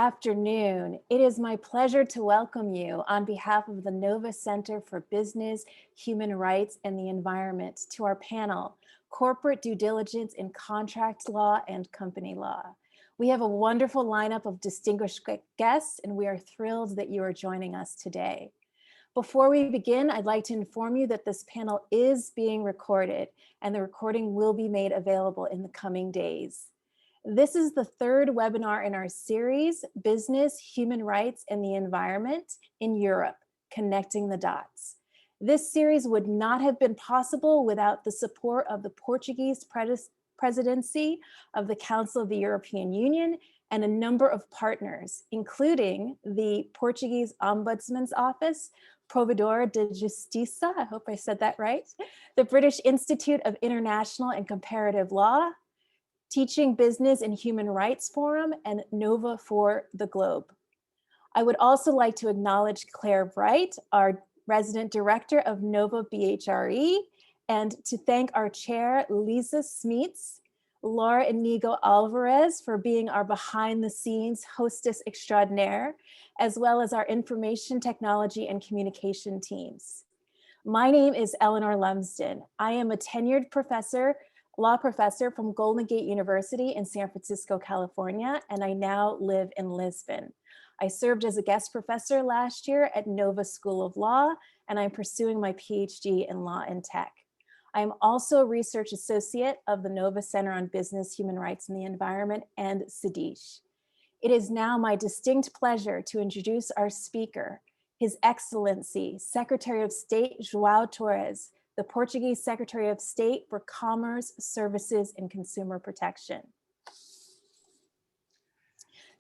afternoon. It is my pleasure to welcome you on behalf of the Nova Center for Business, Human Rights, and the Environment to our panel, Corporate Due Diligence in Contract Law and Company Law. We have a wonderful lineup of distinguished guests, and we are thrilled that you are joining us today. Before we begin, I'd like to inform you that this panel is being recorded, and the recording will be made available in the coming days. This is the third webinar in our series, Business, Human Rights, and the Environment in Europe, Connecting the Dots. This series would not have been possible without the support of the Portuguese Presidency of the Council of the European Union and a number of partners, including the Portuguese Ombudsman's Office, Provedora de Justiça, I hope I said that right, the British Institute of International and Comparative Law, Teaching Business and Human Rights Forum, and Nova for the Globe. I would also like to acknowledge Claire Bright, our resident director of Nova BHRE, and to thank our chair, Lise Smit, Laura Inigo Alvarez for being our behind the scenes hostess extraordinaire, as well as our information technology and communication teams. My name is Eleanor Lumsden. I am a tenured law professor from Golden Gate University in San Francisco, California, and I now live in Lisbon. I served as a guest professor last year at Nova School of Law, and I'm pursuing my PhD in Law and Tech. I am also a research associate of the Nova Center on Business, Human Rights, and the Environment, and Sadish. It is now my distinct pleasure to introduce our speaker, His Excellency, Secretary of State João Torres, the Portuguese Secretary of State for Commerce, Services, and Consumer Protection.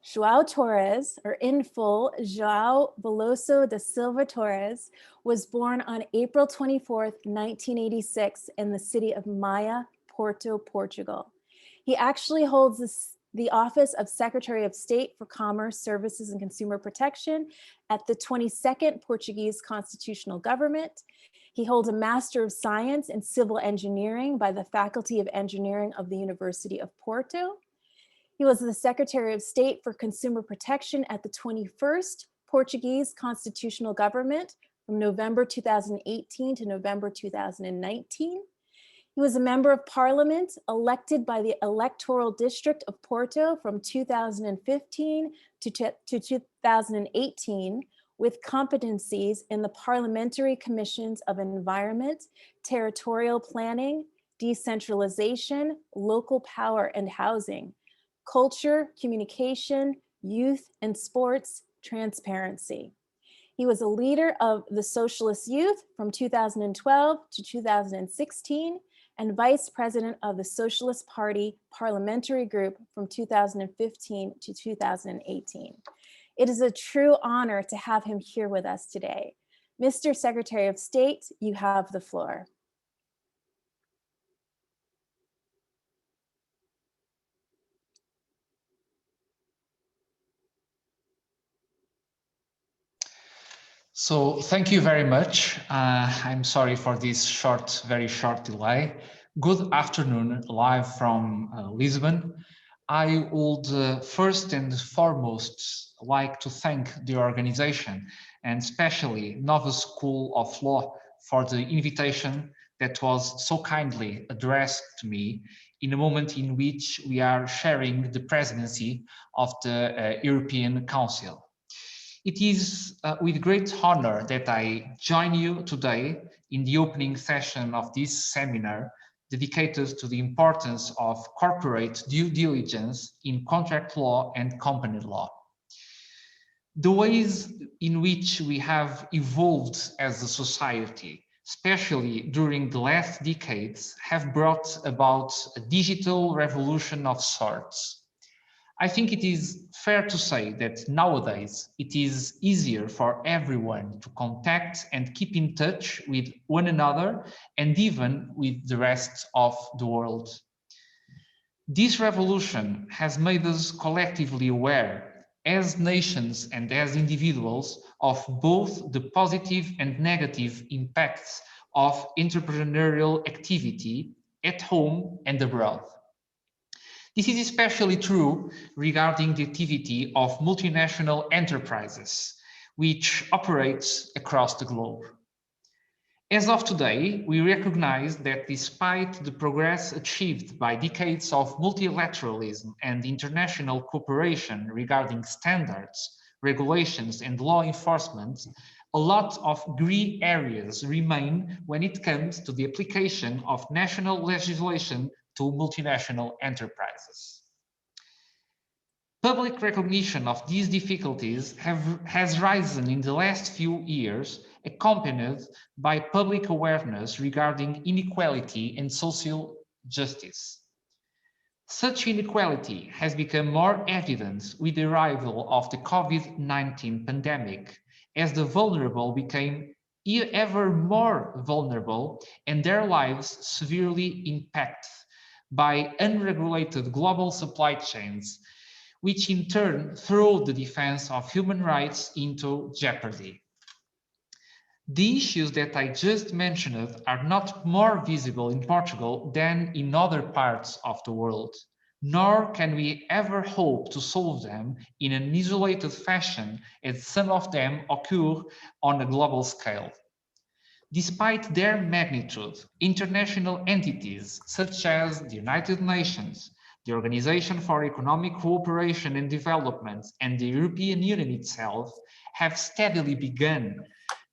João Torres, or in full, João Veloso da Silva Torres, was born on April 24th, 1986 in the city of Maia, Porto, Portugal. He actually holds the office of Secretary of State for Commerce, Services, and Consumer Protection at the 22nd Portuguese Constitutional Government. He holds a Master of Science in Civil Engineering by the Faculty of Engineering of the University of Porto. He was the Secretary of State for Consumer Protection at the 21st Portuguese Constitutional Government from November 2018 to November 2019. He was a Member of Parliament elected by the Electoral District of Porto from 2015 to 2018, with competencies in the Parliamentary Commissions of Environment, Territorial Planning, Decentralization, Local Power and Housing, Culture, Communication, Youth and Sports, Transparency. He was a leader of the Socialist Youth from 2012 to 2016 and Vice President of the Socialist Party Parliamentary Group from 2015 to 2018. It is a true honor to have him here with us today. Mr. Secretary of State, you have the floor. So thank you very much. I'm sorry for this very short delay. Good afternoon, live from Lisbon. I would first and foremost like to thank the organization and especially Nova School of Law for the invitation that was so kindly addressed to me in a moment in which we are sharing the presidency of the European Council. It is with great honor that I join you today in the opening session of this seminar dedicated to the importance of corporate due diligence in contract law and company law. The ways in which we have evolved as a society, especially during the last decades, have brought about a digital revolution of sorts. I think it is fair to say that nowadays it is easier for everyone to contact and keep in touch with one another and even with the rest of the world. This revolution has made us collectively aware, as nations and as individuals, of both the positive and negative impacts of entrepreneurial activity at home and abroad. This is especially true regarding the activity of multinational enterprises, which operates across the globe. As of today, we recognize that despite the progress achieved by decades of multilateralism and international cooperation regarding standards, regulations, and law enforcement, a lot of grey areas remain when it comes to the application of national legislation to multinational enterprises. Public recognition of these difficulties has risen in the last few years, accompanied by public awareness regarding inequality and social justice. Such inequality has become more evident with the arrival of the COVID-19 pandemic, as the vulnerable became ever more vulnerable and their lives severely impacted by unregulated global supply chains, which in turn throw the defense of human rights into jeopardy. The issues that I just mentioned are not more visible in Portugal than in other parts of the world, nor can we ever hope to solve them in an isolated fashion as some of them occur on a global scale. Despite their magnitude, international entities such as the United Nations, the Organization for Economic Cooperation and Development, and the European Union itself have steadily begun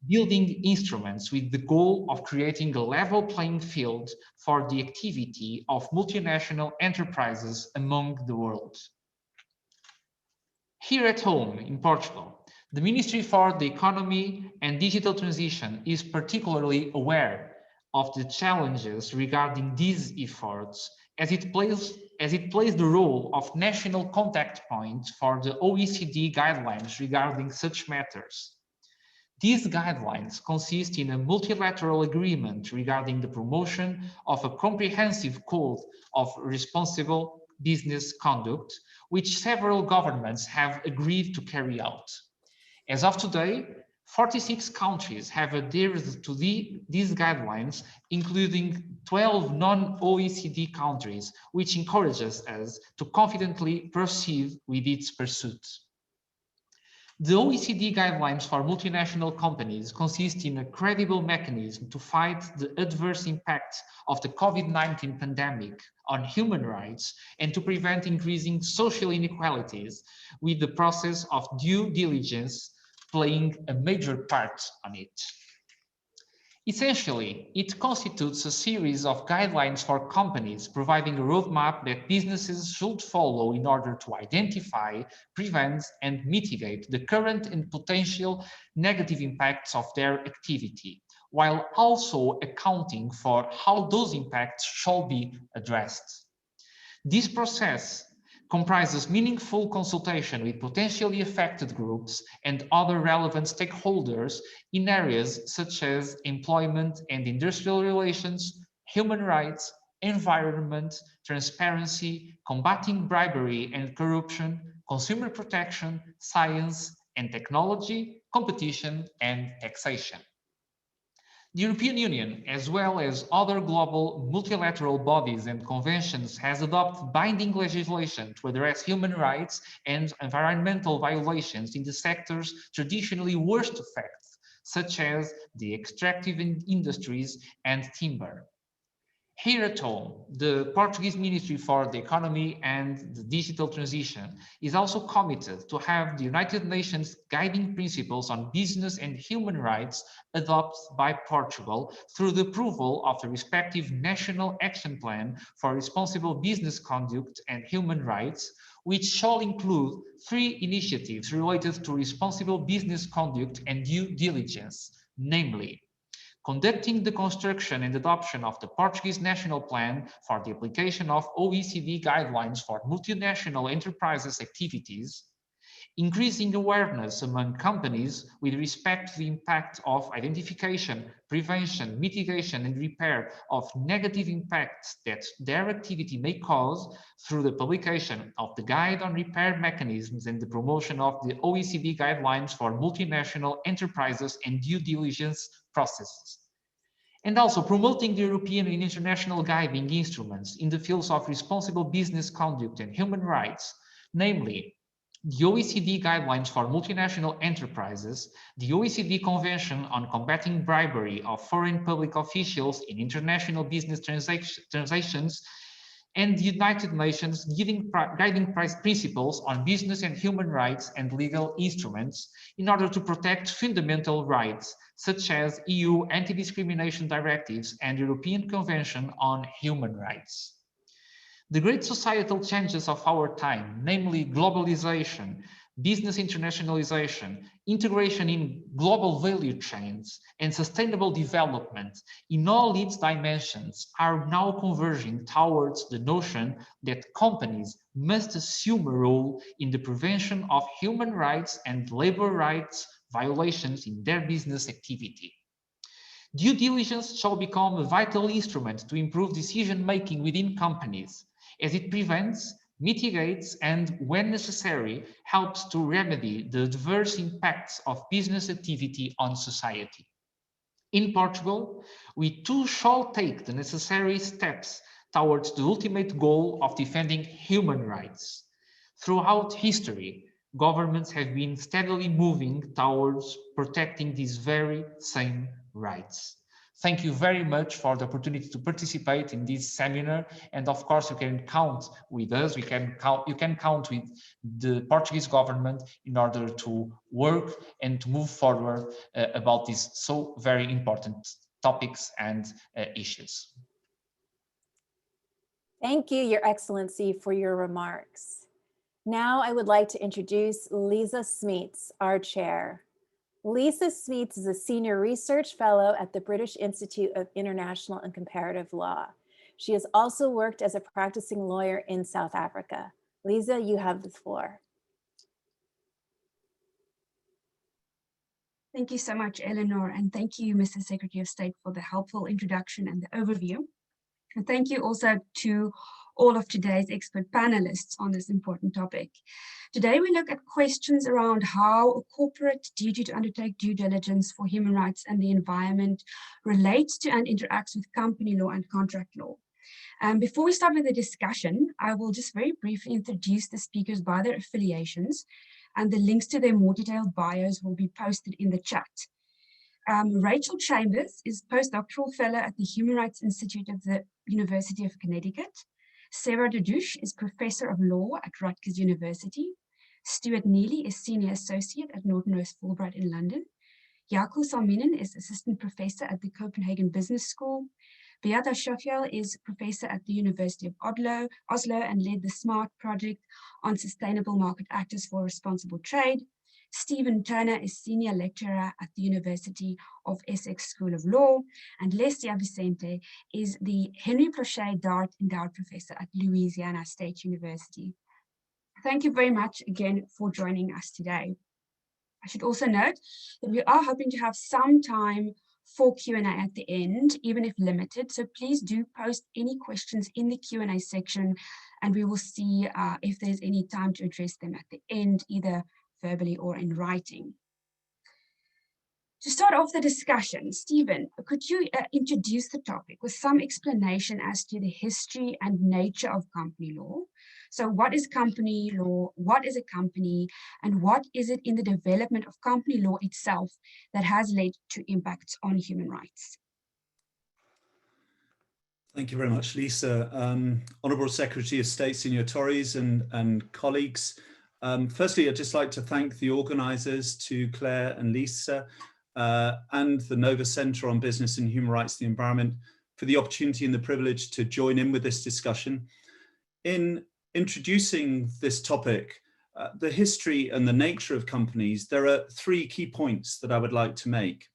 building instruments with the goal of creating a level playing field for the activity of multinational enterprises among the world. Here at home in Portugal, the Ministry for the Economy and Digital Transition is particularly aware of the challenges regarding these efforts as it plays the role of national contact point for the OECD guidelines regarding such matters. These guidelines consist in a multilateral agreement regarding the promotion of a comprehensive code of responsible business conduct, which several governments have agreed to carry out. As of today, 46 countries have adhered to these guidelines, including 12 non-OECD countries, which encourages us to confidently proceed with its pursuit. The OECD guidelines for multinational companies consist in a credible mechanism to fight the adverse impacts of the COVID-19 pandemic on human rights and to prevent increasing social inequalities, with the process of due diligence playing a major part on it. Essentially, it constitutes a series of guidelines for companies, providing a roadmap that businesses should follow in order to identify, prevent, and mitigate the current and potential negative impacts of their activity, while also accounting for how those impacts shall be addressed. This process comprises meaningful consultation with potentially affected groups and other relevant stakeholders in areas such as employment and industrial relations, human rights, environment, transparency, combating bribery and corruption, consumer protection, science and technology, competition, and taxation. The European Union, as well as other global multilateral bodies and conventions, has adopted binding legislation to address human rights and environmental violations in the sectors traditionally worst affected, such as the extractive industries and timber. Here at home, the Portuguese Ministry for the Economy and the Digital Transition is also committed to have the United Nations guiding principles on business and human rights adopted by Portugal through the approval of the respective National Action Plan for Responsible Business Conduct and Human Rights, which shall include 3 initiatives related to responsible business conduct and due diligence, namely, conducting the construction and adoption of the Portuguese National Plan for the application of OECD guidelines for multinational enterprises activities, increasing awareness among companies with respect to the impact of identification, prevention, mitigation, and repair of negative impacts that their activity may cause through the publication of the Guide on Repair Mechanisms and the promotion of the OECD guidelines for multinational enterprises and due diligence processes. and also promoting the European and international guiding instruments in the fields of responsible business conduct and human rights, namely the OECD Guidelines for Multinational Enterprises, the OECD Convention on Combating Bribery of Foreign Public Officials in International Business Transactions, and the United Nations guiding principles on business and human rights and legal instruments in order to protect fundamental rights, such as EU anti-discrimination directives and European Convention on Human Rights. The great societal changes of our time, namely globalization, business internationalization, integration in global value chains, and sustainable development in all its dimensions are now converging towards the notion that companies must assume a role in the prevention of human rights and labor rights violations in their business activity. Due diligence shall become a vital instrument to improve decision-making within companies, as it prevents, mitigates, and, when necessary, helps to remedy the adverse impacts of business activity on society. In Portugal, we too shall take the necessary steps towards the ultimate goal of defending human rights. Throughout history, governments have been steadily moving towards protecting these very same rights. Thank you very much for the opportunity to participate in this seminar. And of course, you can count with us. You can count with the Portuguese government in order to work and to move forward about these so very important topics and issues. Thank you, Your Excellency, for your remarks. Now I would like to introduce Lise Smit, our chair. Lise Smit is a senior research fellow at the British Institute of International and Comparative Law. She has also worked as a practicing lawyer in South Africa. Lise, you have the floor. Thank you so much, Eleanor, and thank you, Mr. Secretary of State, for the helpful introduction and the overview. And thank you also to all of today's expert panelists on this important topic. Today, we look at questions around how a corporate duty to undertake due diligence for human rights and the environment relates to and interacts with company law and contract law. Before we start with the discussion, I will just very briefly introduce the speakers by their affiliations, and the links to their more detailed bios will be posted in the chat. Rachel Chambers is postdoctoral fellow at the Human Rights Institute of the University of Connecticut. Sarah Dadush is professor of law at Rutgers University. Stuart Neely is senior associate at Norton Rose Fulbright in London. Jaakko Salminen is assistant professor at the Copenhagen Business School. Beate Sjafjell is professor at the University of Oslo and led the SMART project on sustainable market actors for responsible trade. Stephen Turner is senior lecturer at the University of Essex School of Law, and Lécia Vicente is the Henry Plauchet Dart Endowed Professor at Louisiana State University. Thank you very much again for joining us today. I should also note that we are hoping to have some time for Q&A at the end, even if limited, so please do post any questions in the Q&A section, and we will see if there's any time to address them at the end, either verbally or in writing. To start off the discussion, Stephen, could you introduce the topic with some explanation as to the history and nature of company law? So what is company law? What is a company? And what is it in the development of company law itself that has led to impacts on human rights? Thank you very much, Lisa. Honourable Secretary of State, Senior Torres and colleagues. Firstly, I'd just like to thank the organisers, to Claire and Lisa, and the Nova Centre on Business and Human Rights and the Environment for the opportunity and the privilege to join in with this discussion. In introducing this topic, the history and the nature of companies, there are three key points that I would like to make.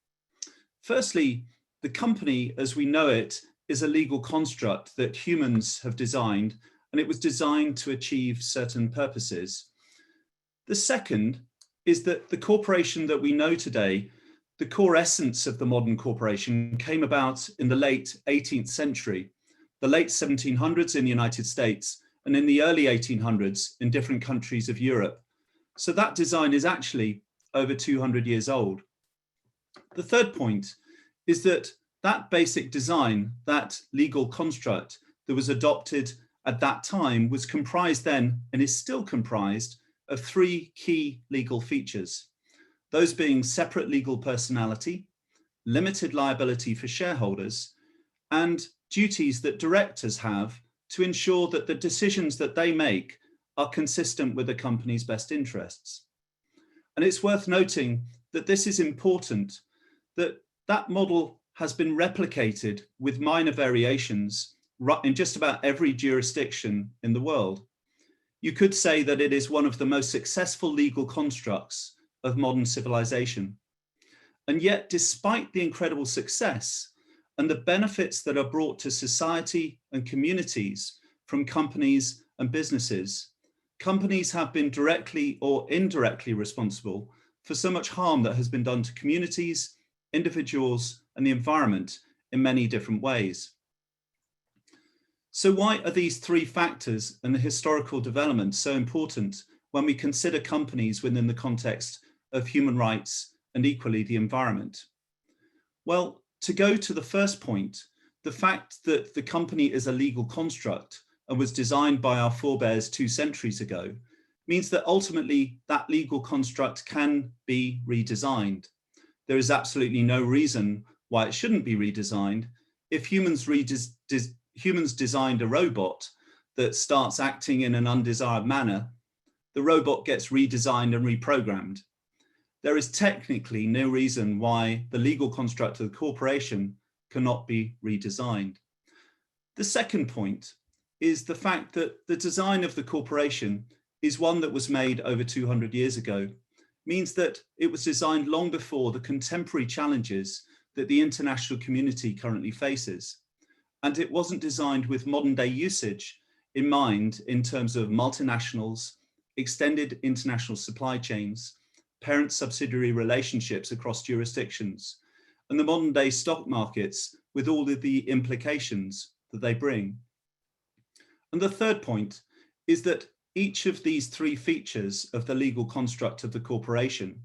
Firstly, the company as we know it is a legal construct that humans have designed, and it was designed to achieve certain purposes. The second is that the corporation that we know today, the core essence of the modern corporation, came about in the late 18th century, the late 1700s in the United States, and in the early 1800s in different countries of Europe. So that design is actually over 200 years old. The third point is that that basic design, that legal construct that was adopted at that time was comprised then, and is still comprised, of three key legal features. Those being separate legal personality, limited liability for shareholders, and duties that directors have to ensure that the decisions that they make are consistent with the company's best interests. And it's worth noting that this is important, that that model has been replicated with minor variations in just about every jurisdiction in the world. You could say that it is one of the most successful legal constructs of modern civilization. And yet, despite the incredible success and the benefits that are brought to society and communities from companies and businesses, companies have been directly or indirectly responsible for so much harm that has been done to communities, individuals, and the environment in many different ways. So why are these three factors and the historical development so important when we consider companies within the context of human rights and equally the environment? Well, to go to the first point, the fact that the company is a legal construct and was designed by our forebears 2 centuries ago means that ultimately that legal construct can be redesigned. There is absolutely no reason why it shouldn't be redesigned. If humans designed a robot that starts acting in an undesired manner, the robot gets redesigned and reprogrammed. There is technically no reason why the legal construct of the corporation cannot be redesigned. The second point is the fact that the design of the corporation is one that was made over 200 years ago, means that it was designed long before the contemporary challenges that the international community currently faces. And it wasn't designed with modern day usage in mind in terms of multinationals, extended international supply chains, parent-subsidiary relationships across jurisdictions, and the modern day stock markets with all of the implications that they bring. And the third point is that each of these three features of the legal construct of the corporation,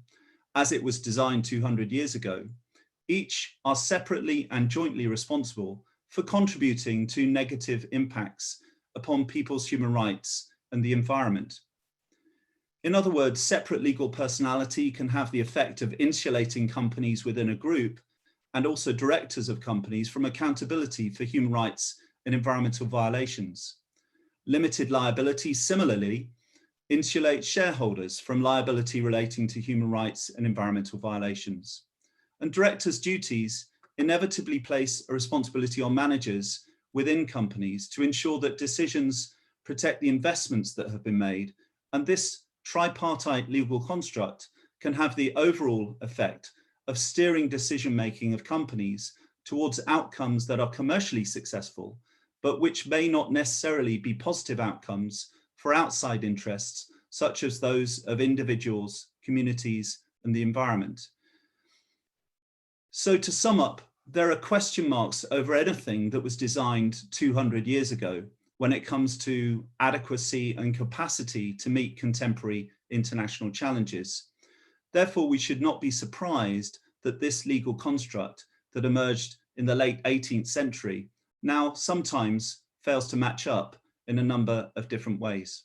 as it was designed 200 years ago, each are separately and jointly responsible for contributing to negative impacts upon people's human rights and the environment. In other words, separate legal personality can have the effect of insulating companies within a group and also directors of companies from accountability for human rights and environmental violations. Limited liability similarly insulates shareholders from liability relating to human rights and environmental violations. And directors' duties inevitably place a responsibility on managers within companies to ensure that decisions protect the investments that have been made. And this tripartite legal construct can have the overall effect of steering decision-making of companies towards outcomes that are commercially successful, but which may not necessarily be positive outcomes for outside interests, such as those of individuals, communities, and the environment. So to sum up, there are question marks over anything that was designed 200 years ago when it comes to adequacy and capacity to meet contemporary international challenges. Therefore, we should not be surprised that this legal construct that emerged in the late 18th century now sometimes fails to match up in a number of different ways.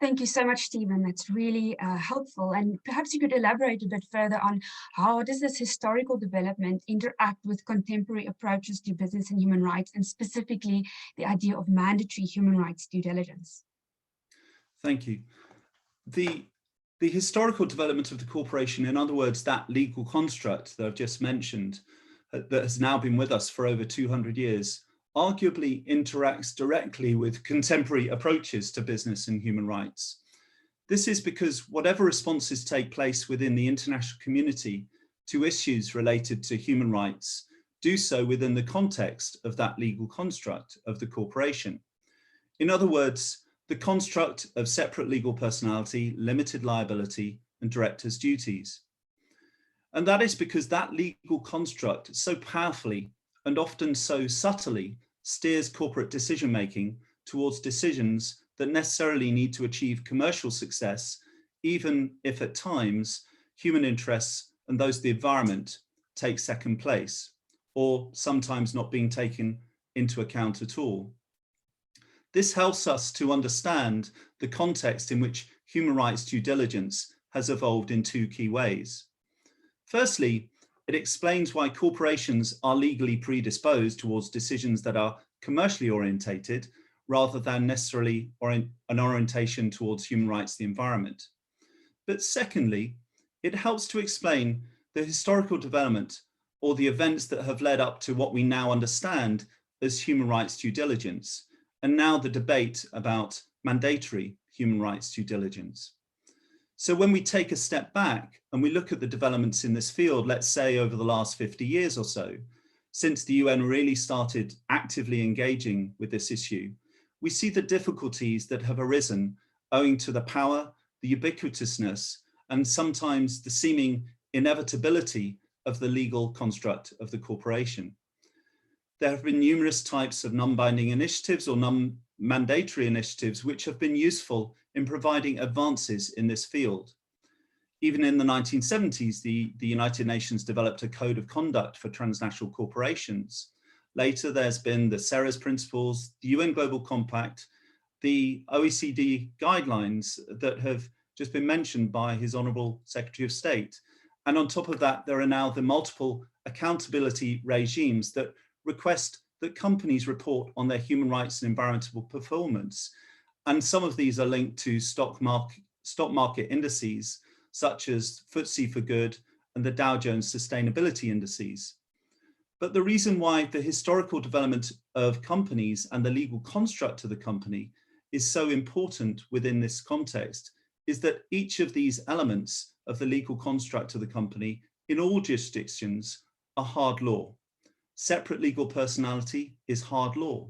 Thank you so much, Stephen. That's really helpful. And perhaps you could elaborate a bit further on how does this historical development interact with contemporary approaches to business and human rights, and specifically the idea of mandatory human rights due diligence? Thank you. The historical development of the corporation, in other words, that legal construct that I've just mentioned, that has now been with us for over 200 years, arguably interacts directly with contemporary approaches to business and human rights. This is because whatever responses take place within the international community to issues related to human rights do so within the context of that legal construct of the corporation. In other words, the construct of separate legal personality, limited liability, and directors' duties. And that is because that legal construct so powerfully and often so subtly steers corporate decision-making towards decisions that necessarily need to achieve commercial success, even if at times human interests and those of the environment take second place, or sometimes not being taken into account at all. This helps us to understand the context in which human rights due diligence has evolved in two key ways. Firstly, it explains why corporations are legally predisposed towards decisions that are commercially orientated rather than necessarily an orientation towards human rights, the environment. But secondly, it helps to explain the historical development or the events that have led up to what we now understand as human rights due diligence, and now the debate about mandatory human rights due diligence. So when we take a step back and we look at the developments in this field, let's say over the last 50 years or so, since the UN really started actively engaging with this issue, we see the difficulties that have arisen owing to the power, the ubiquitousness, and sometimes the seeming inevitability of the legal construct of the corporation. There have been numerous types of non-binding initiatives or non-mandatory initiatives which have been useful in providing advances in this field. Even in the 1970s, the United Nations developed a code of conduct for transnational corporations. Later, there's been the Ceres principles, the UN Global Compact, the OECD guidelines that have just been mentioned by His Honourable Secretary of State. And on top of that, there are now the multiple accountability regimes that request that companies report on their human rights and environmental performance. And some of these are linked to stock market indices, such as FTSE for Good and the Dow Jones Sustainability Indices. But the reason why the historical development of companies and the legal construct of the company is so important within this context is that each of these elements of the legal construct of the company in all jurisdictions are hard law. Separate legal personality is hard law.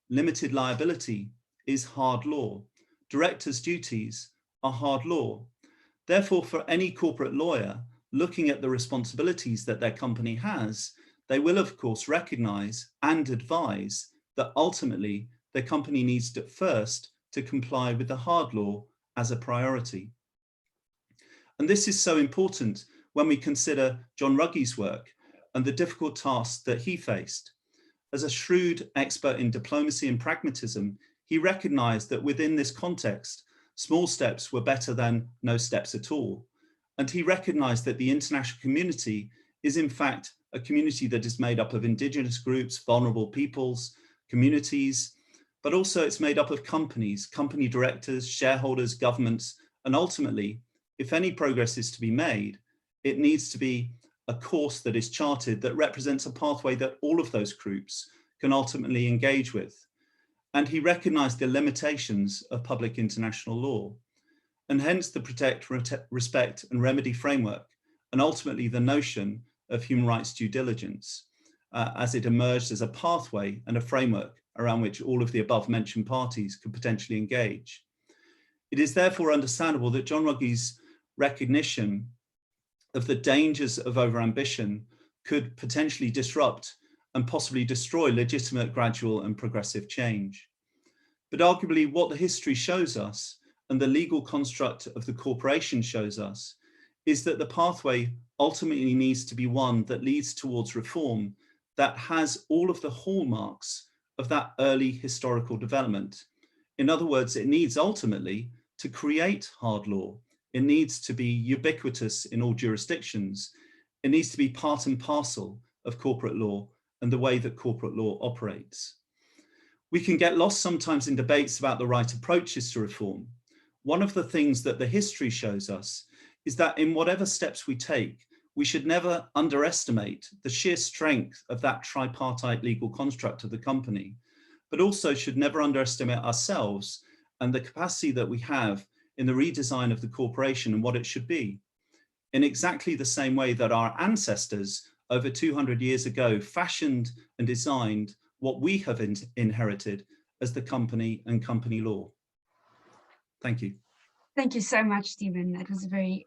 Limited liability is hard law. Directors' duties are hard law. Therefore, for any corporate lawyer looking at the responsibilities that their company has, they will of course recognize and advise that ultimately their company needs to first to comply with the hard law as a priority. And this is so important when we consider John Ruggie's work and the difficult tasks that he faced. As a shrewd expert in diplomacy and pragmatism, he recognized that within this context, small steps were better than no steps at all. And he recognized that the international community is in fact a community that is made up of indigenous groups, vulnerable peoples, communities, but also it's made up of companies, company directors, shareholders, governments, and ultimately, if any progress is to be made, it needs to be a course that is charted that represents a pathway that all of those groups can ultimately engage with. And he recognized the limitations of public international law, and hence the protect, respect, and remedy framework, and ultimately the notion of human rights due diligence as it emerged as a pathway and a framework around which all of the above mentioned parties could potentially engage. It is therefore understandable that John Ruggie's recognition of the dangers of overambition could potentially disrupt and possibly destroy legitimate, gradual and progressive change. But arguably what the history shows us and the legal construct of the corporation shows us is that the pathway ultimately needs to be one that leads towards reform that has all of the hallmarks of that early historical development. In other words, it needs ultimately to create hard law. It needs to be ubiquitous in all jurisdictions. It needs to be part and parcel of corporate law and the way that corporate law operates. We can get lost sometimes in debates about the right approaches to reform. One of the things that the history shows us is that in whatever steps we take, we should never underestimate the sheer strength of that tripartite legal construct of the company, but also should never underestimate ourselves and the capacity that we have in the redesign of the corporation and what it should be. In exactly the same way that our ancestors over 200 years ago fashioned and designed what we have inherited as the company and company law. Thank you. Thank you so much, Stephen. That was very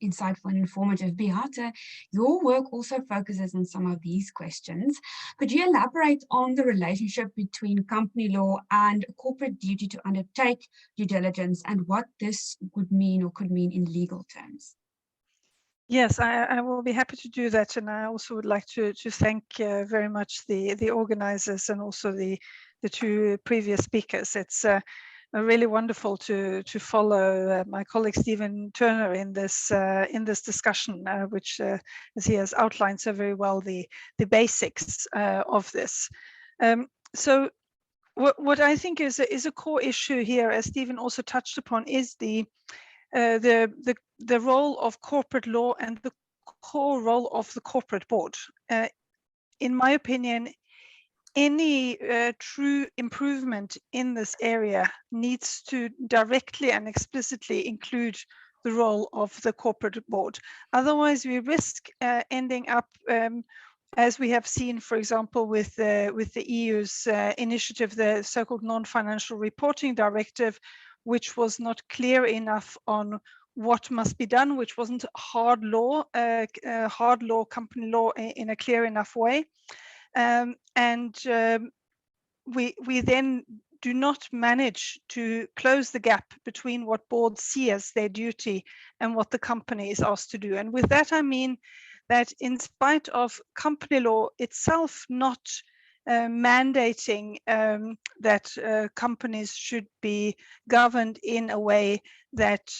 insightful and informative. Beate, your work also focuses on some of these questions. Could you elaborate on the relationship between company law and corporate duty to undertake due diligence and what this would mean or could mean in legal terms? Yes, I will be happy to do that, and I also would like to thank very much the organizers and also the two previous speakers. It's really wonderful to follow my colleague Stephen Turner in this discussion, which, as he has outlined so very well, the basics of this. So what I think is a core issue here, as Stephen also touched upon, is the role of corporate law and the core role of the corporate board. In my opinion, any true improvement in this area needs to directly and explicitly include the role of the corporate board. Otherwise, we risk ending up, as we have seen, for example, with the EU's initiative, the so-called non-financial reporting directive, which was not clear enough on what must be done, which wasn't hard law, company law in a clear enough way. We then do not manage to close the gap between what boards see as their duty and what the company is asked to do. And with that, I mean that in spite of company law itself not mandating that companies should be governed in a way that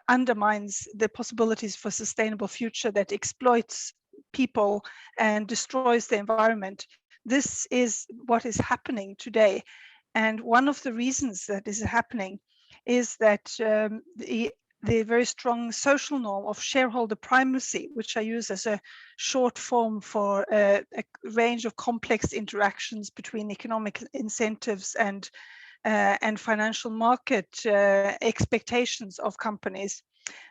undermines the possibilities for sustainable future, that exploits people and destroys the environment. This is what is happening today. And one of the reasons that is happening is that the very strong social norm of shareholder primacy, which I use as a short form for a range of complex interactions between economic incentives and financial market expectations of companies,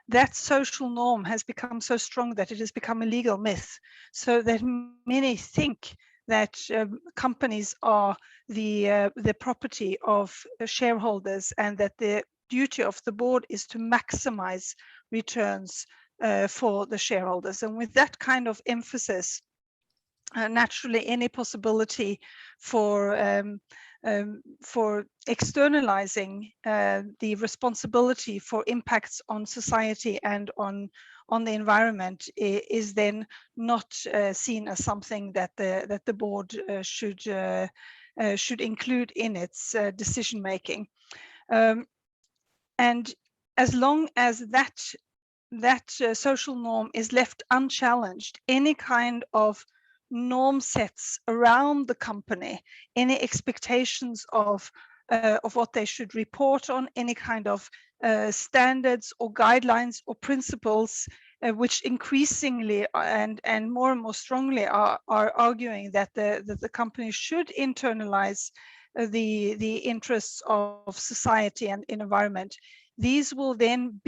that social norm has become so strong that it has become a legal myth, so that many think that companies are the property of shareholders and that the duty of the board is to maximize returns for the shareholders. And with that kind of emphasis, naturally any possibility for externalizing the responsibility for impacts on society and on the environment is then not seen as something that the board should include in its decision making. And as long as that social norm is left unchallenged, any kind of norm sets around the company, any expectations of what they should report on, any kind of standards or guidelines or principles, which increasingly and more strongly are arguing that the company should internalize the interests of society and environment. These will then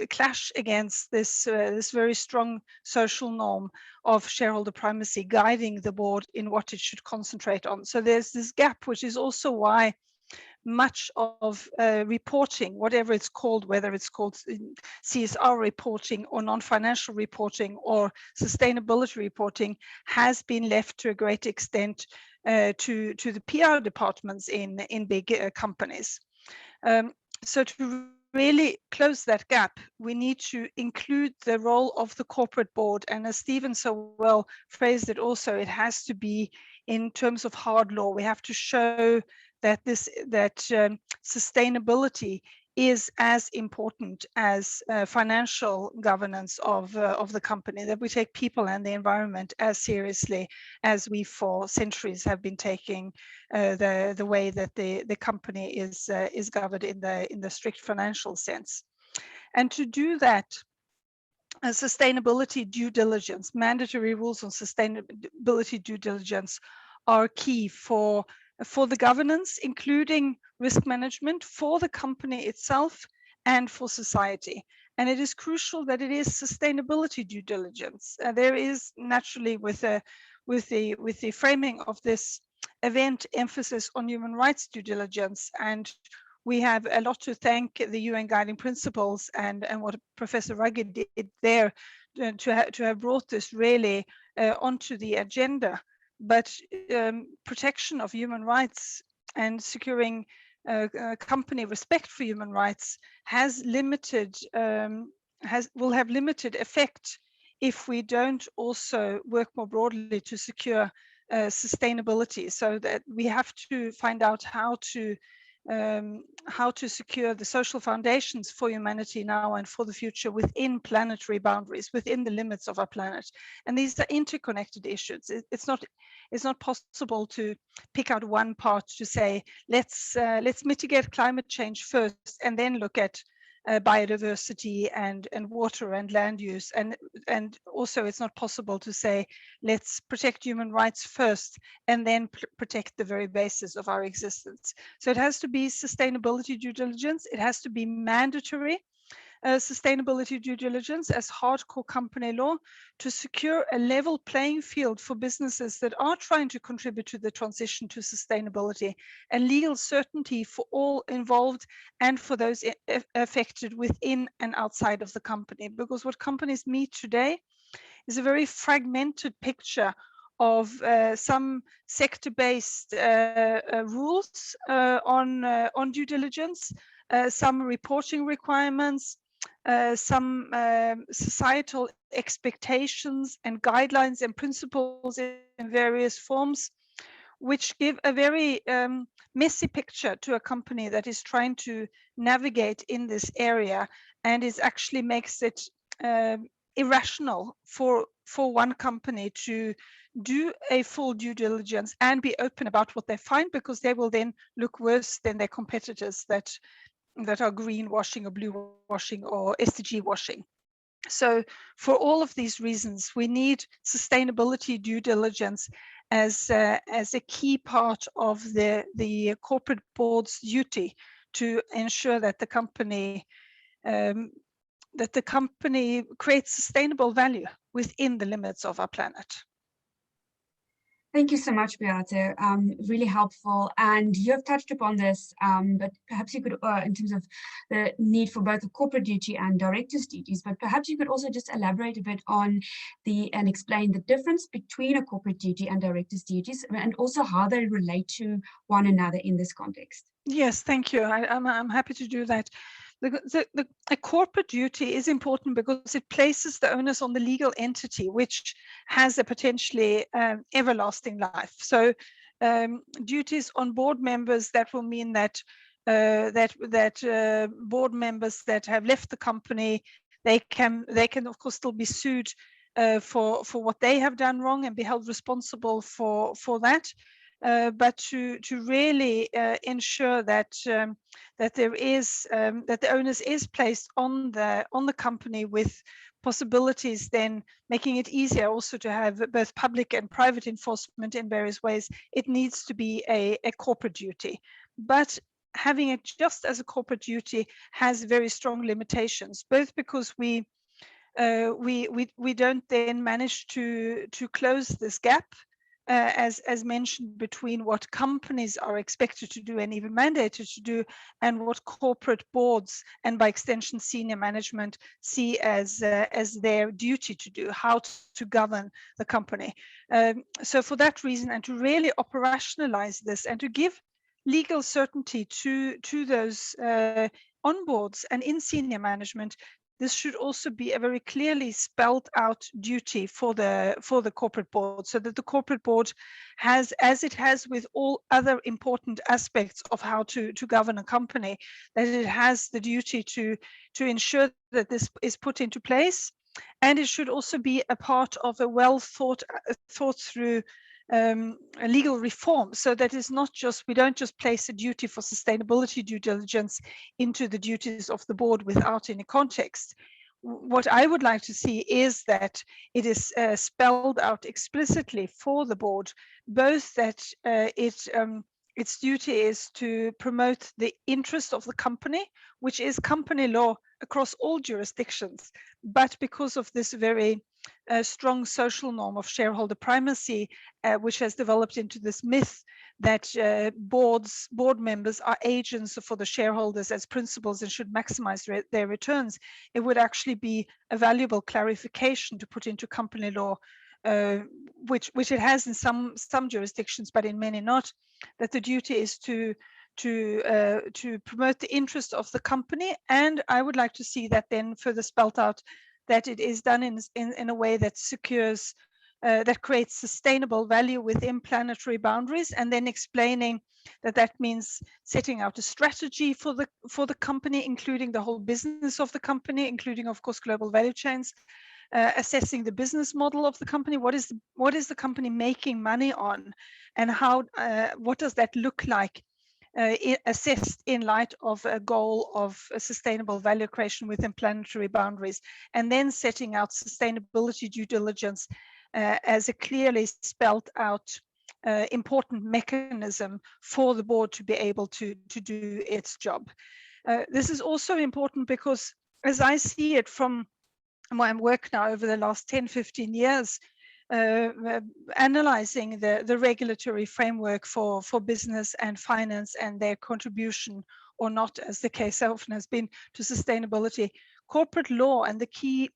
clash against this very strong social norm of shareholder primacy guiding the board in what it should concentrate on. So there's this gap, which is also why much of reporting, whatever it's called, whether it's called CSR reporting or non-financial reporting or sustainability reporting, has been left to a great extent to the PR departments in big companies. So to really close that gap, we need to include the role of the corporate board. And as Stephen so well phrased it also, it has to be in terms of hard law. We have to show that sustainability is as important as financial governance of the company, that we take people and the environment as seriously as we for centuries have been taking the way that the company is governed in the strict financial sense. And to do that, sustainability due diligence, mandatory rules on sustainability due diligence are key for the governance, including risk management for the company itself and for society. And it is crucial that it is sustainability due diligence. There is naturally with the framing of this event emphasis on human rights due diligence, and we have a lot to thank the UN guiding principles and what Professor Ruggie did there to have brought this really onto the agenda. But protection of human rights and securing company respect for human rights has will have limited effect if we don't also work more broadly to secure sustainability. So that we have to find out how to secure the social foundations for humanity now and for the future within planetary boundaries, within the limits of our planet. And these are interconnected issues. It's not possible to pick out one part to say, let's mitigate climate change first and then look at biodiversity and water and land use, and also it's not possible to say let's protect human rights first and then protect the very basis of our existence. So it has to be sustainability due diligence. It has to be mandatory sustainability due diligence as hardcore company law to secure a level playing field for businesses that are trying to contribute to the transition to sustainability, and legal certainty for all involved and for those affected within and outside of the company. Because what companies meet today is a very fragmented picture of some sector-based rules on due diligence, some reporting requirements, some societal expectations and guidelines and principles in various forms, which give a very messy picture to a company that is trying to navigate in this area, and it actually makes it irrational for one company to do a full due diligence and be open about what they find, because they will then look worse than their competitors that are greenwashing or blue washing or SDG washing. So for all of these reasons, we need sustainability due diligence as a key part of the corporate board's duty to ensure that the company creates sustainable value within the limits of our planet. Thank you so much, Beate. Really helpful. And you have touched upon this, but perhaps you could, in terms of the need for both the corporate duty and directors' duties, but perhaps you could also just elaborate a bit on and explain the difference between a corporate duty and directors' duties, and also how they relate to one another in this context. Yes, thank you. I'm happy to do that. A corporate duty is important because it places the onus on the legal entity, which has a potentially everlasting life. So duties on board members, that will mean that board members that have left the company, they can of course still be sued for what they have done wrong and be held responsible for that. But to really ensure that the onus is placed on the company, with possibilities then making it easier also to have both public and private enforcement in various ways, it needs to be a corporate duty. But having it just as a corporate duty has very strong limitations, both because we don't then manage to close this gap, as mentioned, between what companies are expected to do and even mandated to do, and what corporate boards and by extension senior management see as their duty to do, how to govern the company. So for that reason, and to really operationalize this and to give legal certainty to those on boards and in senior management, this should also be a very clearly spelled out duty for the corporate board, so that the corporate board has, as it has with all other important aspects of how to govern a company, that it has the duty to ensure that this is put into place. And it should also be a part of a well thought through a legal reform, so that it's not just, we don't just place a duty for sustainability due diligence into the duties of the board without any context. What I would like to see is that it is spelled out explicitly for the board, both that its duty is to promote the interest of the company, which is company law across all jurisdictions, but because of this very strong social norm of shareholder primacy, which has developed into this myth that board members are agents for the shareholders as principals and should maximize their returns, it would actually be a valuable clarification to put into company law, which it has in some jurisdictions, but in many not, that the duty is to promote the interest of the company. And I would like to see that then further spelled out that it is done in a way that secures, that creates sustainable value within planetary boundaries, and then explaining that means setting out a strategy for the company, including the whole business of the company, including, of course, global value chains, assessing the business model of the company. What is the company making money on, and how what does that look like assessed in light of a goal of a sustainable value creation within planetary boundaries, and then setting out sustainability due diligence as a clearly spelled out important mechanism for the board to be able to do its job. This is also important because, as I see it from my work now over the last 10-15 years, analyzing the regulatory framework for business and finance and their contribution or not, as the case often has been, to sustainability. Corporate law and the key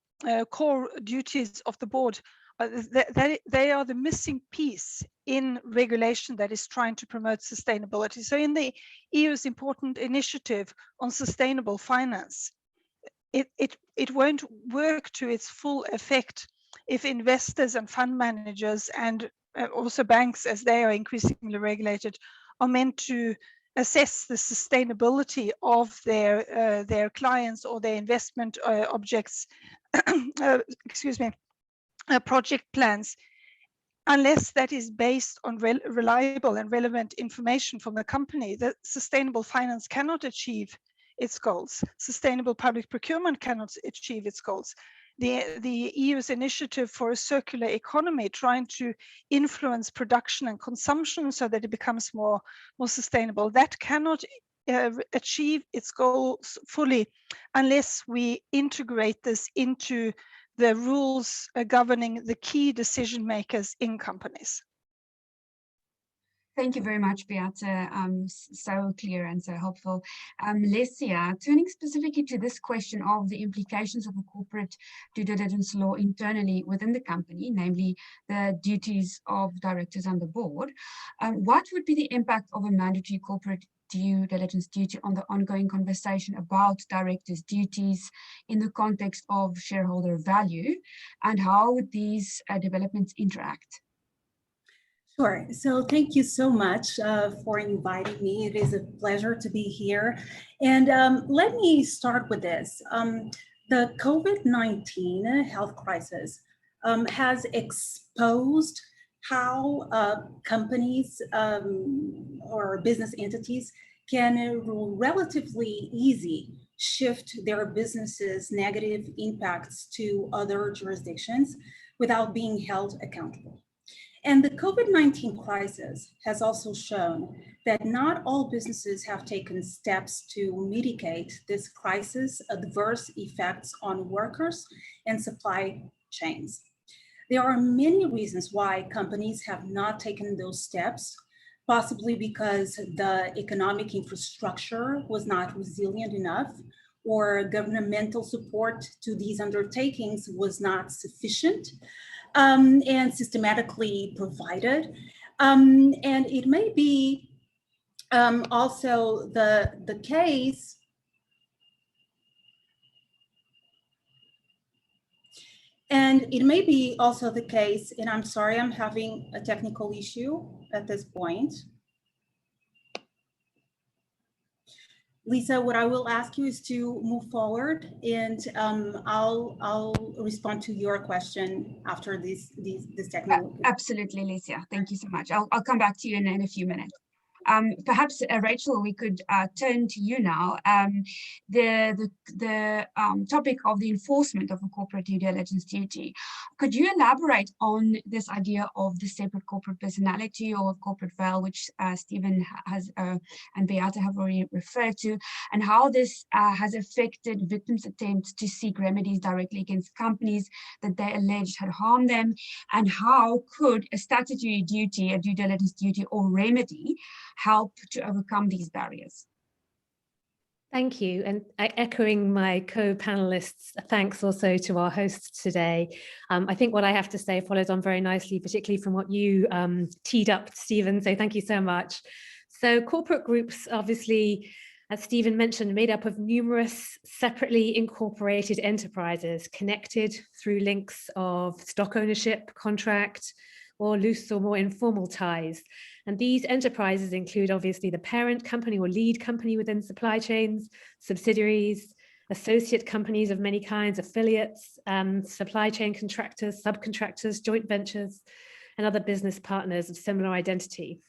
core duties of the board, they are the missing piece in regulation that is trying to promote sustainability. So in the EU's important initiative on sustainable finance, it won't work to its full effect if investors and fund managers and also banks, as they are increasingly regulated, are meant to assess the sustainability of their clients or their investment objects, project plans, unless that is based on reliable and relevant information from the company. That sustainable finance cannot achieve its goals. Sustainable public procurement cannot achieve its goals. The EU's initiative for a circular economy, trying to influence production and consumption so that it becomes more sustainable, that cannot achieve its goals fully unless we integrate this into the rules governing the key decision makers in companies. Thank you very much, Beate. So clear and so helpful. Lécia, turning specifically to this question of the implications of a corporate due diligence law internally within the company, namely the duties of directors and the board, what would be the impact of a mandatory corporate due diligence duty on the ongoing conversation about directors' duties in the context of shareholder value, and how would these developments interact? Sure. So thank you so much for inviting me. It is a pleasure to be here. And let me start with this. The COVID-19 health crisis has exposed how companies or business entities can relatively easy shift their businesses' negative impacts to other jurisdictions without being held accountable. And the COVID-19 crisis has also shown that not all businesses have taken steps to mitigate this crisis' adverse effects on workers and supply chains. There are many reasons why companies have not taken those steps, possibly because the economic infrastructure was not resilient enough, or governmental support to these undertakings was not sufficient and systematically provided. And it may be also the case and I'm sorry, I'm having a technical issue at this point. Lisa, what I will ask you is to move forward, and I'll respond to your question after this technical. Absolutely, Lécia. Thank you so much. I'll come back to you in a few minutes. Perhaps, Rachel, we could turn to you now. The topic of the enforcement of a corporate due diligence duty. Could you elaborate on this idea of the separate corporate personality or corporate veil, which Stephen has and Beate have already referred to, and how this has affected victims' attempts to seek remedies directly against companies that they alleged had harmed them, and how could a statutory duty, a due diligence duty or remedy, help to overcome these barriers? Thank you. And echoing my co-panelists, thanks also to our hosts today. I think what I have to say follows on very nicely, particularly from what you teed up, Stephen. So thank you so much. So corporate groups obviously as Stephen mentioned, made up of numerous separately incorporated enterprises connected through links of stock ownership, contract, or loose or more informal ties. And these enterprises include obviously the parent company or lead company within supply chains, subsidiaries, associate companies of many kinds, affiliates, supply chain contractors, subcontractors, joint ventures, and other business partners of similar identity.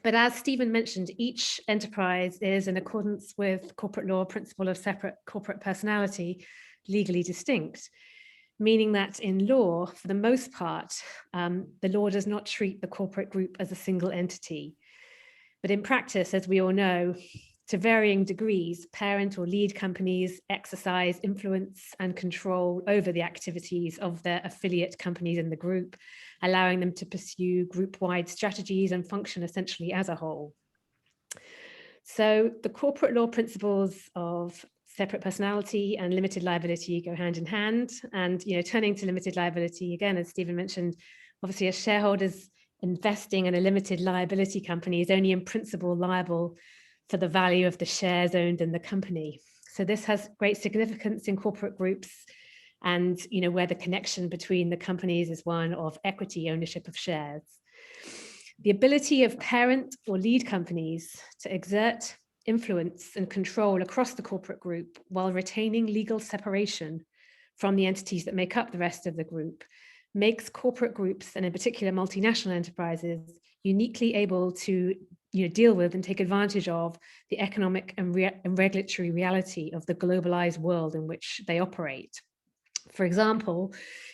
But as Stephen mentioned, each enterprise is, in accordance with corporate law principle of separate corporate personality, legally distinct, meaning that in law, for the most part, the law does not treat the corporate group as a single entity. But in practice, as we all know, to varying degrees, parent or lead companies exercise influence and control over the activities of their affiliate companies in the group, allowing them to pursue group-wide strategies and function essentially as a whole. So the corporate law principles of separate personality and limited liability go hand in hand. And turning to limited liability, again, as Stephen mentioned, obviously as shareholders investing in a limited liability company is only in principle liable for the value of the shares owned in the company. So this has great significance in corporate groups and where the connection between the companies is one of equity ownership of shares. The ability of parent or lead companies to exert influence and control across the corporate group while retaining legal separation from the entities that make up the rest of the group makes corporate groups, and in particular multinational enterprises, uniquely able to deal with and take advantage of the economic and regulatory reality of the globalized world in which they operate. For example,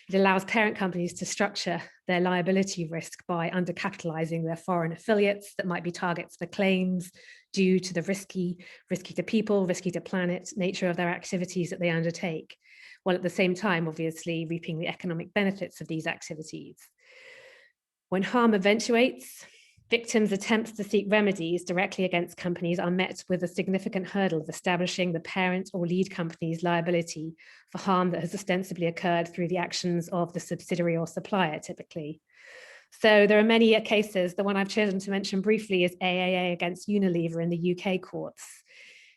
it allows parent companies to structure their liability risk by undercapitalizing their foreign affiliates that might be targets for claims due to the risky to people, risky to planet nature of their activities that they undertake, while at the same time, obviously, reaping the economic benefits of these activities. When harm eventuates, victims' attempts to seek remedies directly against companies are met with a significant hurdle of establishing the parent or lead company's liability for harm that has ostensibly occurred through the actions of the subsidiary or supplier, typically. So there are many cases. The one I've chosen to mention briefly is AAA against Unilever in the UK courts.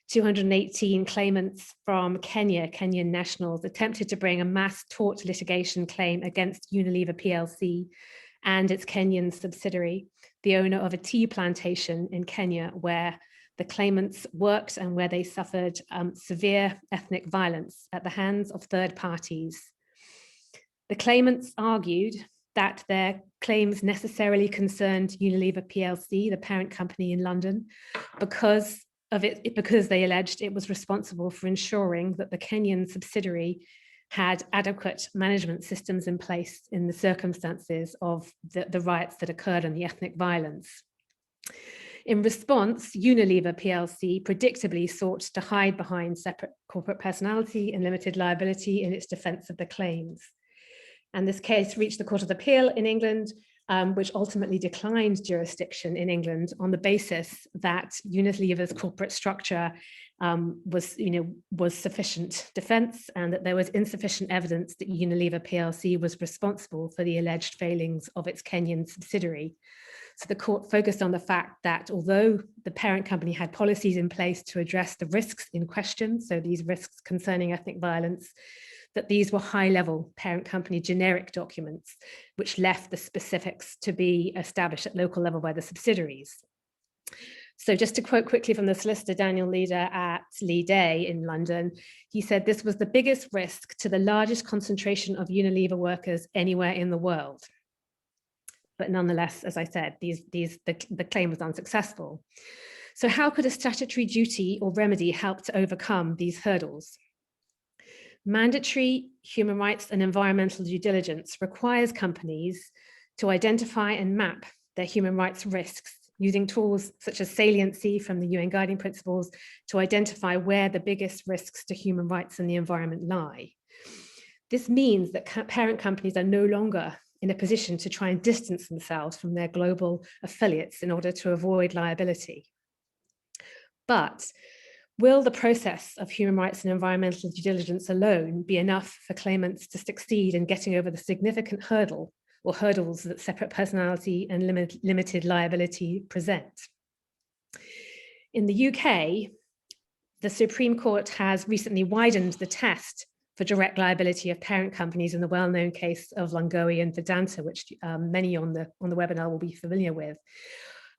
218 claimants from Kenyan nationals attempted to bring a mass tort litigation claim against Unilever PLC and its Kenyan subsidiary, the owner of a tea plantation in Kenya, where the claimants worked and where they suffered severe ethnic violence at the hands of third parties. The claimants argued that their claims necessarily concerned Unilever PLC, the parent company in London, because they alleged it was responsible for ensuring that the Kenyan subsidiary had adequate management systems in place in the circumstances of the riots that occurred and the ethnic violence. In response, Unilever PLC predictably sought to hide behind separate corporate personality and limited liability in its defense of the claims. And this case reached the Court of Appeal in England, which ultimately declined jurisdiction in England on the basis that Unilever's corporate structure was sufficient defense, and that there was insufficient evidence that Unilever PLC was responsible for the alleged failings of its Kenyan subsidiary. So the court focused on the fact that although the parent company had policies in place to address the risks in question, so these risks concerning ethnic violence, that these were high-level parent company generic documents, which left the specifics to be established at local level by the subsidiaries. So just to quote quickly from the solicitor, Daniel Leader at Lee Day in London, he said this was the biggest risk to the largest concentration of Unilever workers anywhere in the world. But nonetheless, as I said, the claim was unsuccessful. So how could a statutory duty or remedy help to overcome these hurdles? Mandatory human rights and environmental due diligence requires companies to identify and map their human rights risks using tools such as saliency from the UN Guiding Principles to identify where the biggest risks to human rights and the environment lie. This means that parent companies are no longer in a position to try and distance themselves from their global affiliates in order to avoid liability. But will the process of human rights and environmental due diligence alone be enough for claimants to succeed in getting over the significant hurdles that separate personality and limited liability present? In the UK, the Supreme Court has recently widened the test for direct liability of parent companies in the well-known case of Lungowi and Vedanta, which many on the webinar will be familiar with.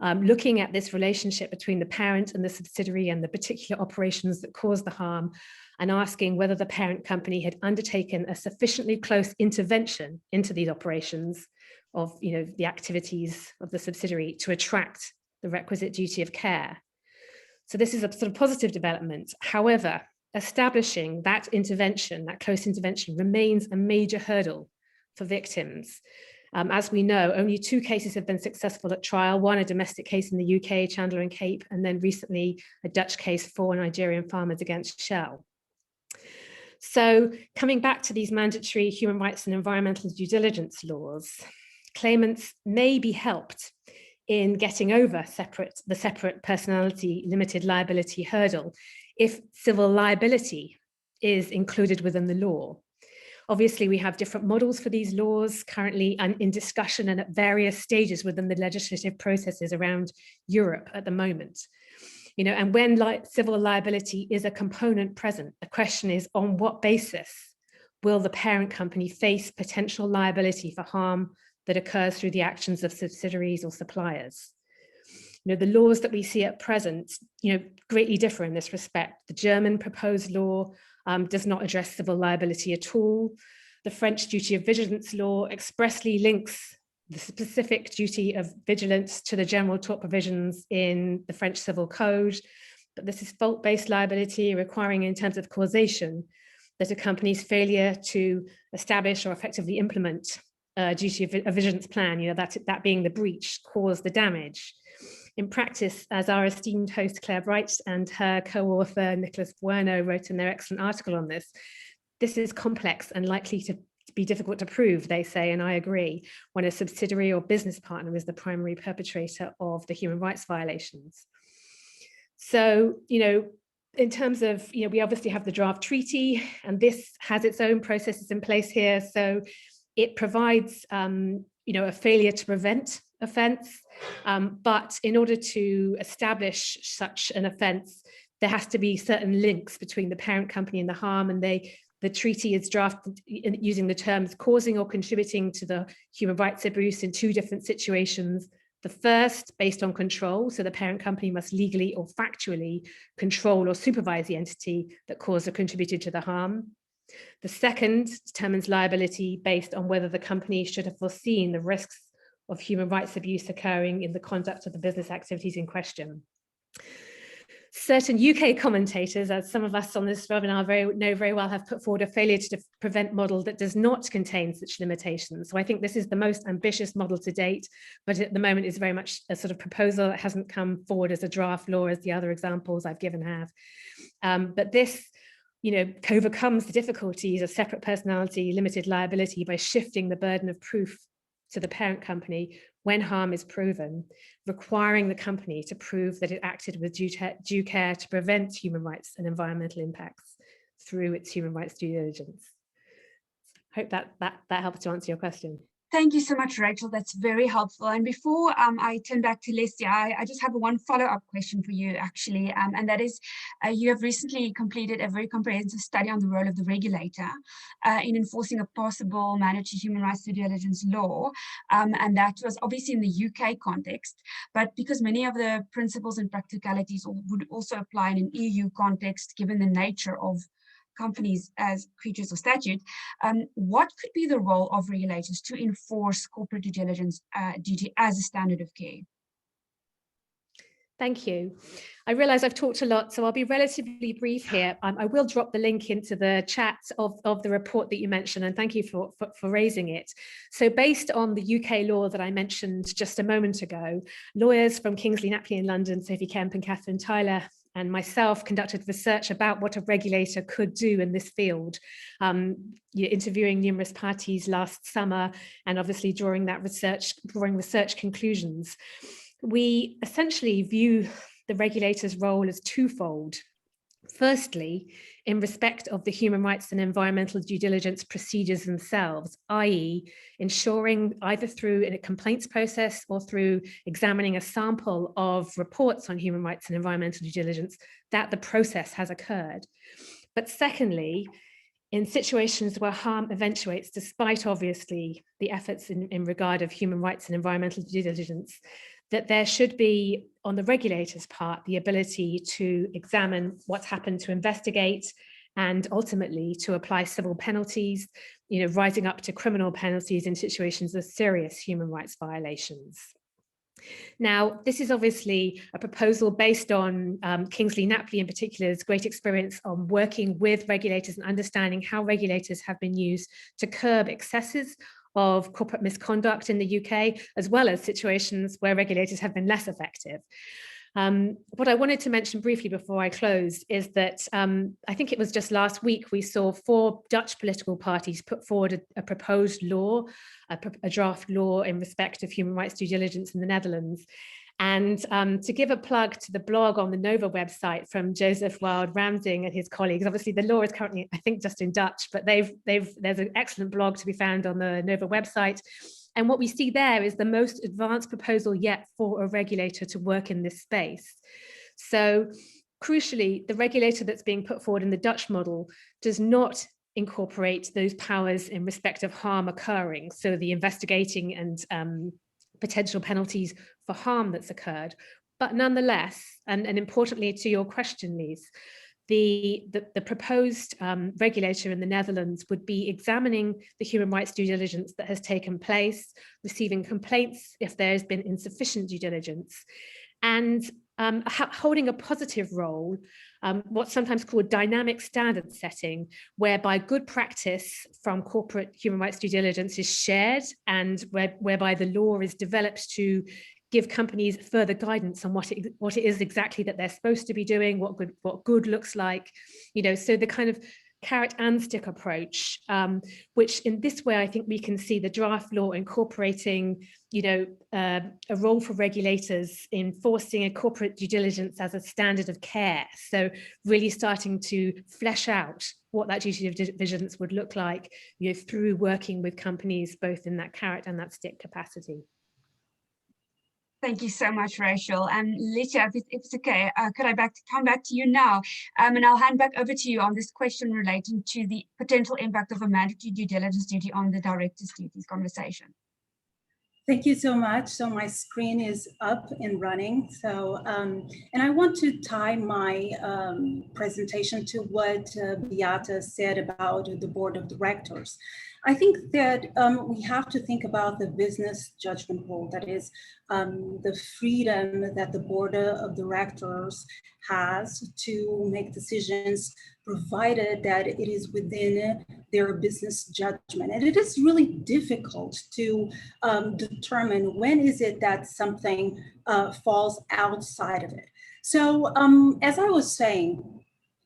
Looking at this relationship between the parent and the subsidiary and the particular operations that cause the harm, and asking whether the parent company had undertaken a sufficiently close intervention into these operations of the activities of the subsidiary to attract the requisite duty of care. So this is a sort of positive development. However, establishing that intervention, that close intervention, remains a major hurdle for victims. As we know, only 2 cases have been successful at trial, one a domestic case in the UK, Chandler and Cape, and then recently a Dutch case for Nigerian farmers against Shell. So coming back to these mandatory human rights and environmental due diligence laws, claimants may be helped in getting over the separate personality limited liability hurdle if civil liability is included within the law. Obviously, we have different models for these laws currently in discussion and at various stages within the legislative processes around Europe at the moment. And when civil liability is a component present, the question is, on what basis will the parent company face potential liability for harm that occurs through the actions of subsidiaries or suppliers? The laws that we see at present, greatly differ in this respect. The German proposed law does not address civil liability at all. The French duty of vigilance law expressly links the specific duty of vigilance to the general tort provisions in the French Civil Code, but this is fault-based liability, requiring in terms of causation that a company's failure to establish or effectively implement a duty of vigilance plan, that being the breach, caused the damage. In practice, as our esteemed host Claire Bright and her co-author Nicholas Bueno wrote in their excellent article on this, this is complex and likely to be difficult to prove, they say, and I agree, when a subsidiary or business partner is the primary perpetrator of the human rights violations. So, in terms of, we obviously have the draft treaty, and this has its own processes in place here. So it provides, a failure to prevent offence, but in order to establish such an offence, there has to be certain links between the parent company and the harm, and the treaty is drafted using the terms causing or contributing to the human rights abuse in 2 different situations. The first, based on control, so the parent company must legally or factually control or supervise the entity that caused or contributed to the harm. The second determines liability based on whether the company should have foreseen the risks of human rights abuse occurring in the conduct of the business activities in question. Certain UK commentators, as some of us on this webinar know very well, have put forward a failure to prevent model that does not contain such limitations. So I think this is the most ambitious model to date, but at the moment is very much a sort of proposal that hasn't come forward as a draft law as the other examples I've given have. But this, overcomes the difficulties of separate personality, limited liability by shifting the burden of proof to the parent company when harm is proven, requiring the company to prove that it acted with due care to prevent human rights and environmental impacts through its human rights due diligence. Hope that helps to answer your question. Thank you so much, Rachel. That's very helpful. And before I turn back to Lécia, I just have one follow-up question for you, actually, and that is, you have recently completed a very comprehensive study on the role of the regulator in enforcing a possible mandatory human rights due diligence law, and that was obviously in the UK context, but because many of the principles and practicalities would also apply in an EU context, given the nature of companies as creatures of statute, what could be the role of regulators to enforce corporate due diligence duty as a standard of care? Thank you. I realize I've talked a lot, so I'll be relatively brief here. I will drop the link into the chat of the report that you mentioned, and thank you for raising it. So based on the UK law that I mentioned just a moment ago, lawyers from Kingsley Napley in London, Sophie Kemp and Catherine Tyler, and myself conducted research about what a regulator could do in this field, interviewing numerous parties last summer, and obviously drawing research conclusions. We essentially view the regulator's role as twofold. Firstly, in respect of the human rights and environmental due diligence procedures themselves, i.e. ensuring either through a complaints process or through examining a sample of reports on human rights and environmental due diligence that the process has occurred. But secondly, in situations where harm eventuates, despite obviously the efforts in regard of human rights and environmental due diligence, that there should be, on the regulator's part, the ability to examine what's happened, to investigate, and ultimately to apply civil penalties, rising up to criminal penalties in situations of serious human rights violations. Now, this is obviously a proposal based on Kingsley Napley in particular's great experience on working with regulators and understanding how regulators have been used to curb excesses of corporate misconduct in the UK, as well as situations where regulators have been less effective. What I wanted to mention briefly before I close is that I think it was just last week we saw 4 Dutch political parties put forward a proposed law, a draft law in respect of human rights due diligence in the Netherlands. And to give a plug to the blog on the Nova website from Joseph Wild-Ramsing and his colleagues, obviously the law is currently, I think, just in Dutch, but there's an excellent blog to be found on the Nova website. And what we see there is the most advanced proposal yet for a regulator to work in this space. So crucially, the regulator that's being put forward in the Dutch model does not incorporate those powers in respect of harm occurring. So the investigating and potential penalties for harm that's occurred. But nonetheless, and importantly to your question, Lise, the proposed regulator in the Netherlands would be examining the human rights due diligence that has taken place, receiving complaints if there has been insufficient due diligence, and holding a positive role, what's sometimes called dynamic standard setting, whereby good practice from corporate human rights due diligence is shared and whereby the law is developed to give companies further guidance on what it is exactly that they're supposed to be doing, what good looks like, so the kind of carrot and stick approach, which in this way, I think we can see the draft law incorporating, a role for regulators in enforcing a corporate due diligence as a standard of care. So really starting to flesh out what that duty of diligence would look like, through working with companies, both in that carrot and that stick capacity. Thank you so much, Rachel. And Lécia, if it's okay, could I come back to you now? And I'll hand back over to you on this question relating to the potential impact of a mandatory due diligence duty on the director's duties conversation. Thank you so much. So my screen is up and running. So, and I want to tie my presentation to what Beate said about the board of directors. I think that we have to think about the business judgment rule, that is the freedom that the board of directors has to make decisions, provided that it is within their business judgment. And it is really difficult to determine when is it that something falls outside of it. So as I was saying,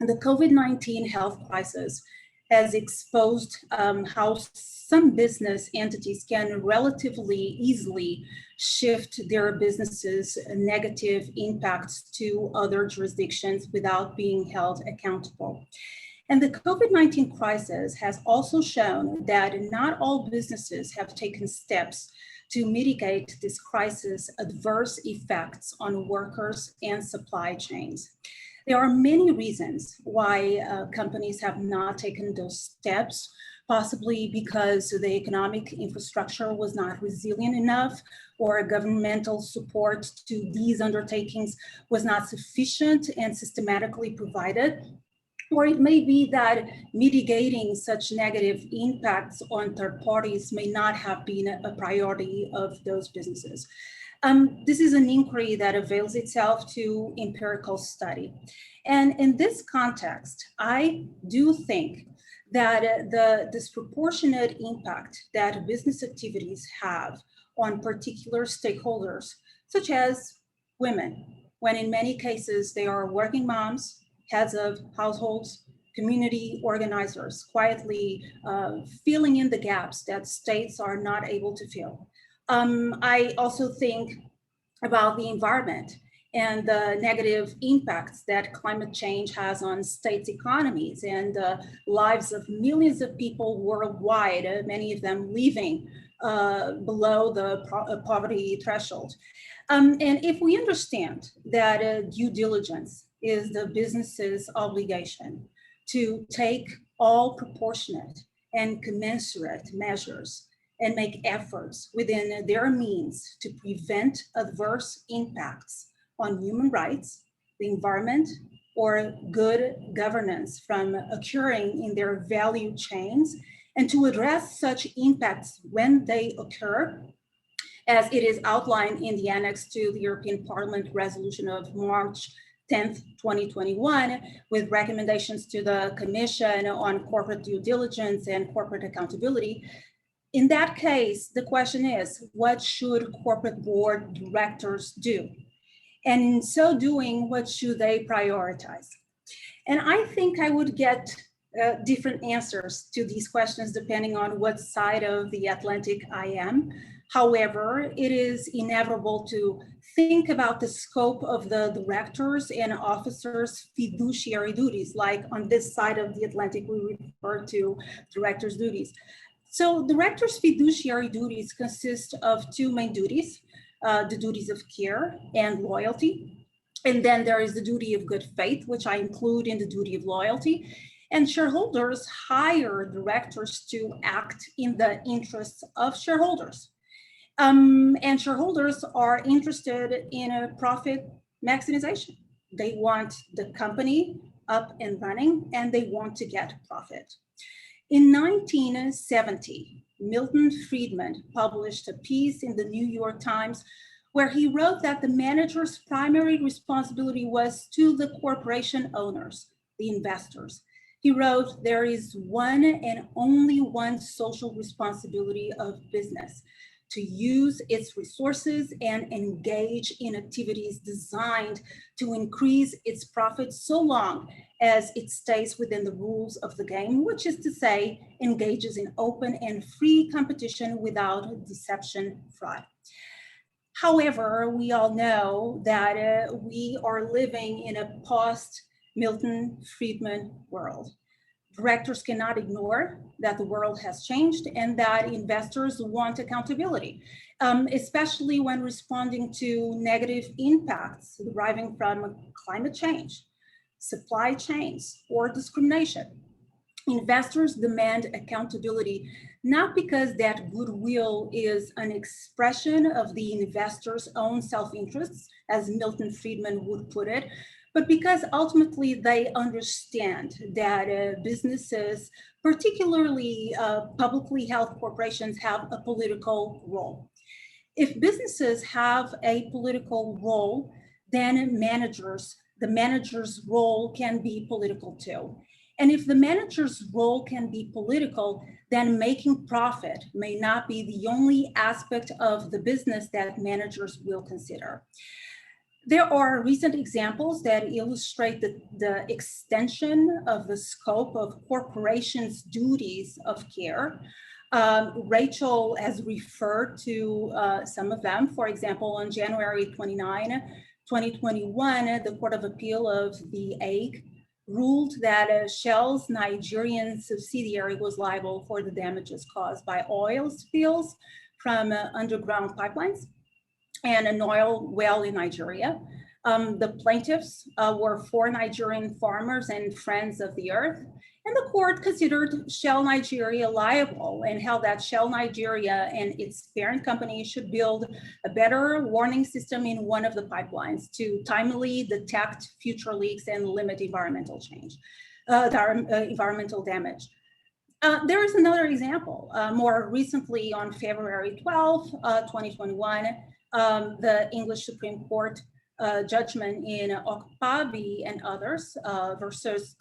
the COVID-19 health crisis has exposed how some business entities can relatively easily shift their businesses' negative impacts to other jurisdictions without being held accountable. And the COVID-19 crisis has also shown that not all businesses have taken steps to mitigate this crisis' adverse effects on workers and supply chains. There are many reasons why companies have not taken those steps, possibly because the economic infrastructure was not resilient enough, or governmental support to these undertakings was not sufficient and systematically provided. Or it may be that mitigating such negative impacts on third parties may not have been a priority of those businesses. This is an inquiry that avails itself to empirical study. And in this context, I do think that the disproportionate impact that business activities have on particular stakeholders, such as women, when in many cases they are working moms, heads of households, community organizers, quietly filling in the gaps that states are not able to fill. I also think about the environment and the negative impacts that climate change has on states' economies and the lives of millions of people worldwide, many of them living below the poverty threshold. And if we understand that due diligence is the business's obligation to take all proportionate and commensurate measures and make efforts within their means to prevent adverse impacts on human rights, the environment, or good governance from occurring in their value chains, and to address such impacts when they occur, as it is outlined in the annex to the European Parliament resolution of March 10th, 2021, with recommendations to the Commission on corporate due diligence and corporate accountability. In that case, the question is, what should corporate board directors do? And in so doing, what should they prioritize? And I think I would get different answers to these questions depending on what side of the Atlantic I am. However, it is inevitable to think about the scope of the directors and officers' fiduciary duties, like on this side of the Atlantic, we refer to directors' duties. So directors' fiduciary duties consist of two main duties, the duties of care and loyalty. And then there is the duty of good faith, which I include in the duty of loyalty. And shareholders hire directors to act in the interests of shareholders. And shareholders are interested in a profit maximization. They want the company up and running, and they want to get profit. In 1970, Milton Friedman published a piece in the New York Times where he wrote that the manager's primary responsibility was to the corporation owners, the investors. He wrote, there is one and only one social responsibility of business: to use its resources and engage in activities designed to increase its profits so long as it stays within the rules of the game, which is to say, engages in open and free competition without deception, fraud. However, we all know that we are living in a post-Milton Friedman world. Directors cannot ignore that the world has changed and that investors want accountability, especially when responding to negative impacts deriving from climate change, supply chains, or discrimination. Investors demand accountability, not because that goodwill is an expression of the investor's own self-interests, as Milton Friedman would put it, but because ultimately they understand that businesses, particularly publicly held corporations, have a political role. If businesses have a political role, then the manager's role can be political too. And if the manager's role can be political, then making profit may not be the only aspect of the business that managers will consider. There are recent examples that illustrate the extension of the scope of corporations' duties of care. Rachel has referred to some of them. For example, on January 29, 2021, the Court of Appeal of The Hague ruled that Shell's Nigerian subsidiary was liable for the damages caused by oil spills from underground pipelines and an oil well in Nigeria. The plaintiffs were 4 Nigerian farmers and friends of the earth, and the court considered Shell Nigeria liable and held that Shell Nigeria and its parent company should build a better warning system in one of the pipelines to timely detect future leaks and limit environmental change, environmental damage. There is another example. More recently, on February 12, 2021, the English Supreme Court judgment in Okpabi and others versus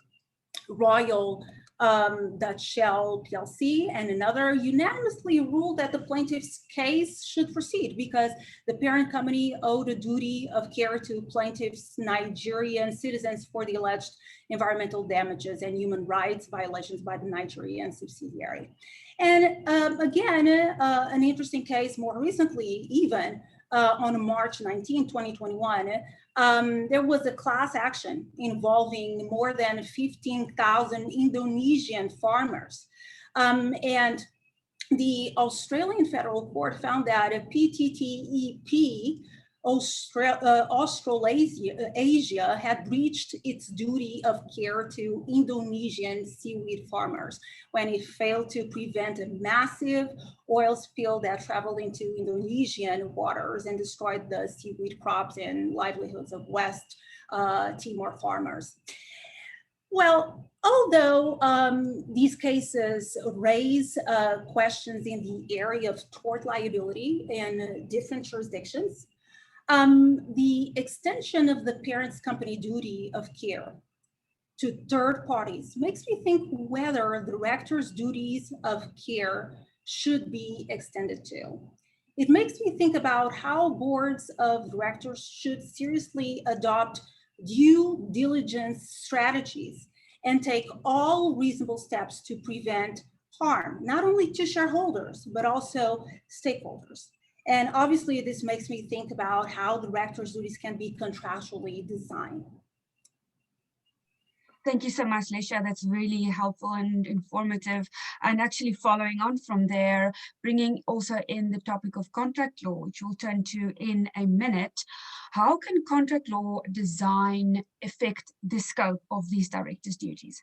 Royal Dutch Shell PLC and another unanimously ruled that the plaintiff's case should proceed because the parent company owed a duty of care to plaintiff's Nigerian citizens for the alleged environmental damages and human rights violations by the Nigerian subsidiary. And again, an interesting case more recently, even on March 19, 2021, there was a class action involving more than 15,000 Indonesian farmers. And the Australian Federal Court found that a PTTEP Australasia had breached its duty of care to Indonesian seaweed farmers when it failed to prevent a massive oil spill that traveled into Indonesian waters and destroyed the seaweed crops and livelihoods of West Timor farmers. Well, although these cases raise questions in the area of tort liability in different jurisdictions, the extension of the parent's company duty of care to third parties makes me think whether the director's duties of care should be extended to. It makes me think about how boards of directors should seriously adopt due diligence strategies and take all reasonable steps to prevent harm, not only to shareholders, but also stakeholders. And obviously, this makes me think about how the director's duties can be contractually designed. Thank you so much, Lécia. That's really helpful and informative. And actually following on from there, bringing also in the topic of contract law, which we'll turn to in a minute. How can contract law design affect the scope of these directors' duties?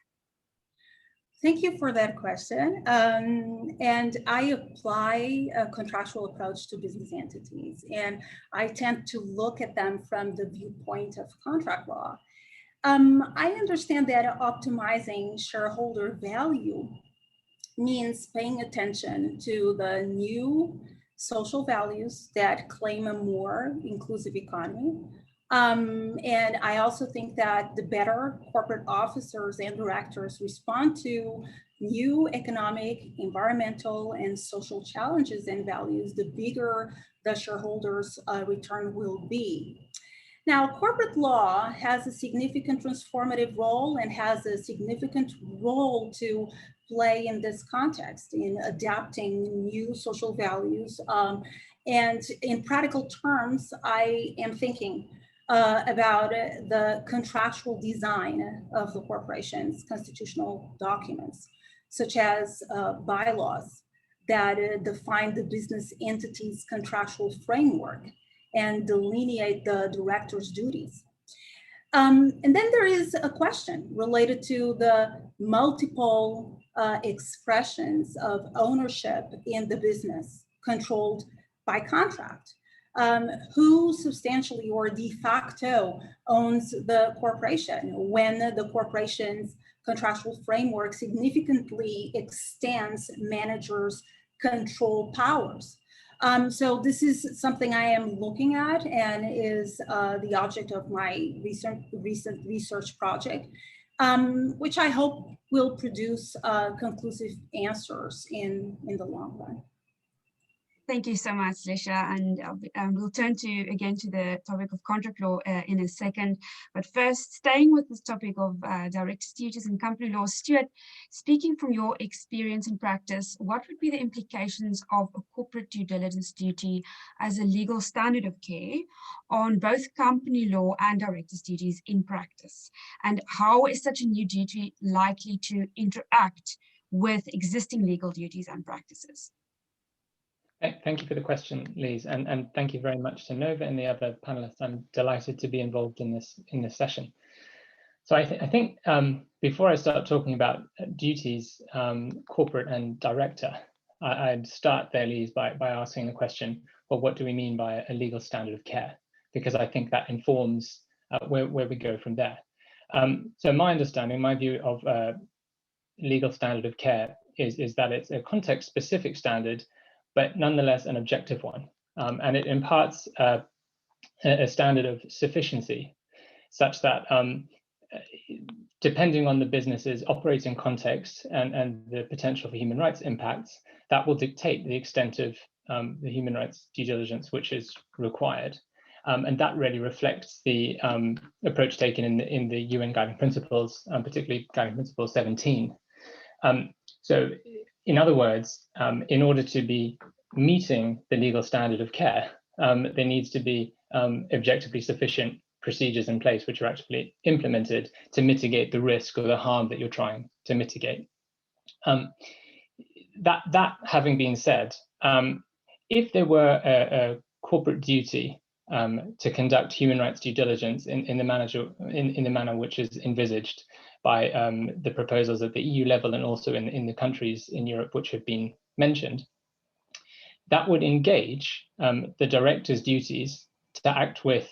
Thank you for that question. And I apply a contractual approach to business entities, and I tend to look at them from the viewpoint of contract law. I understand that optimizing shareholder value means paying attention to the new social values that claim a more inclusive economy. And I also think that the better corporate officers and directors respond to new economic, environmental, and social challenges and values, the bigger the shareholders' return will be. Now, corporate law has a significant transformative role and has a significant role to play in this context in adapting new social values. And in practical terms, I am thinking about the contractual design of the corporation's constitutional documents, such as bylaws that define the business entity's contractual framework and delineate the director's duties. And then there is a question related to the multiple expressions of ownership in the business controlled by contract. Who substantially or de facto owns the corporation when the corporation's contractual framework significantly extends managers' control powers. So this is something I am looking at and is the object of my recent research project, which I hope will produce conclusive answers in the long run. Thank you so much, Lécia, and we'll turn again to the topic of contract law in a second. But first, staying with this topic of directors' duties and company law, Stuart, speaking from your experience and practice, what would be the implications of a corporate due diligence duty as a legal standard of care on both company law and directors' duties in practice? And how is such a new duty likely to interact with existing legal duties and practices? Thank you for the question, Lise, and thank you very much to Nova and the other panelists. I'm delighted to be involved in this session. So I think before I start talking about duties, corporate and director, I'd start there, Lise, by asking the question, well, what do we mean by a legal standard of care? Because I think that informs where we go from there. So my understanding, my view of legal standard of care is that it's a context-specific standard, but nonetheless an objective one. And it imparts a standard of sufficiency, such that depending on the business's operating context and the potential for human rights impacts, that will dictate the extent of the human rights due diligence which is required. And that really reflects the approach taken in the UN Guiding Principles, particularly Guiding Principle 17. So in other words, in order to be meeting the legal standard of care, there needs to be objectively sufficient procedures in place which are actually implemented to mitigate the risk or the harm that you're trying to mitigate. That having been said, if there were a corporate duty to conduct human rights due diligence in the manner which is envisaged by the proposals at the EU level and also in the countries in Europe which have been mentioned, that would engage the director's duties to act with,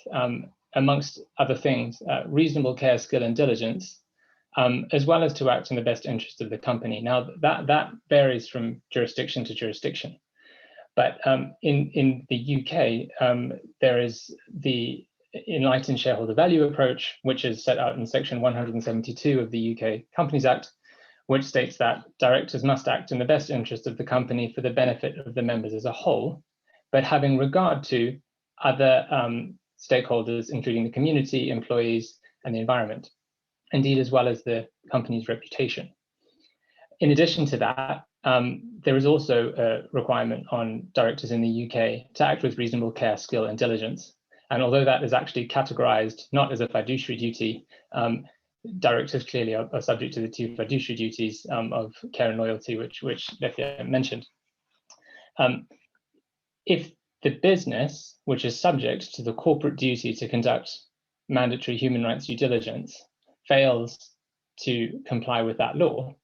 amongst other things, reasonable care, skill, and diligence, as well as to act in the best interest of the company. Now, that varies from jurisdiction to jurisdiction. But in the UK, there is the enlightened shareholder value approach, which is set out in section 172 of the UK Companies Act, which states that directors must act in the best interest of the company for the benefit of the members as a whole, but having regard to other stakeholders, including the community, employees, and the environment, indeed, as well as the company's reputation. In addition to that, there is also a requirement on directors in the UK to act with reasonable care, skill, and diligence. And although that is actually categorized not as a fiduciary duty, directors clearly are subject to the two fiduciary duties of care and loyalty, which Lécia mentioned. If the business, which is subject to the corporate duty to conduct mandatory human rights due diligence, fails to comply with that law,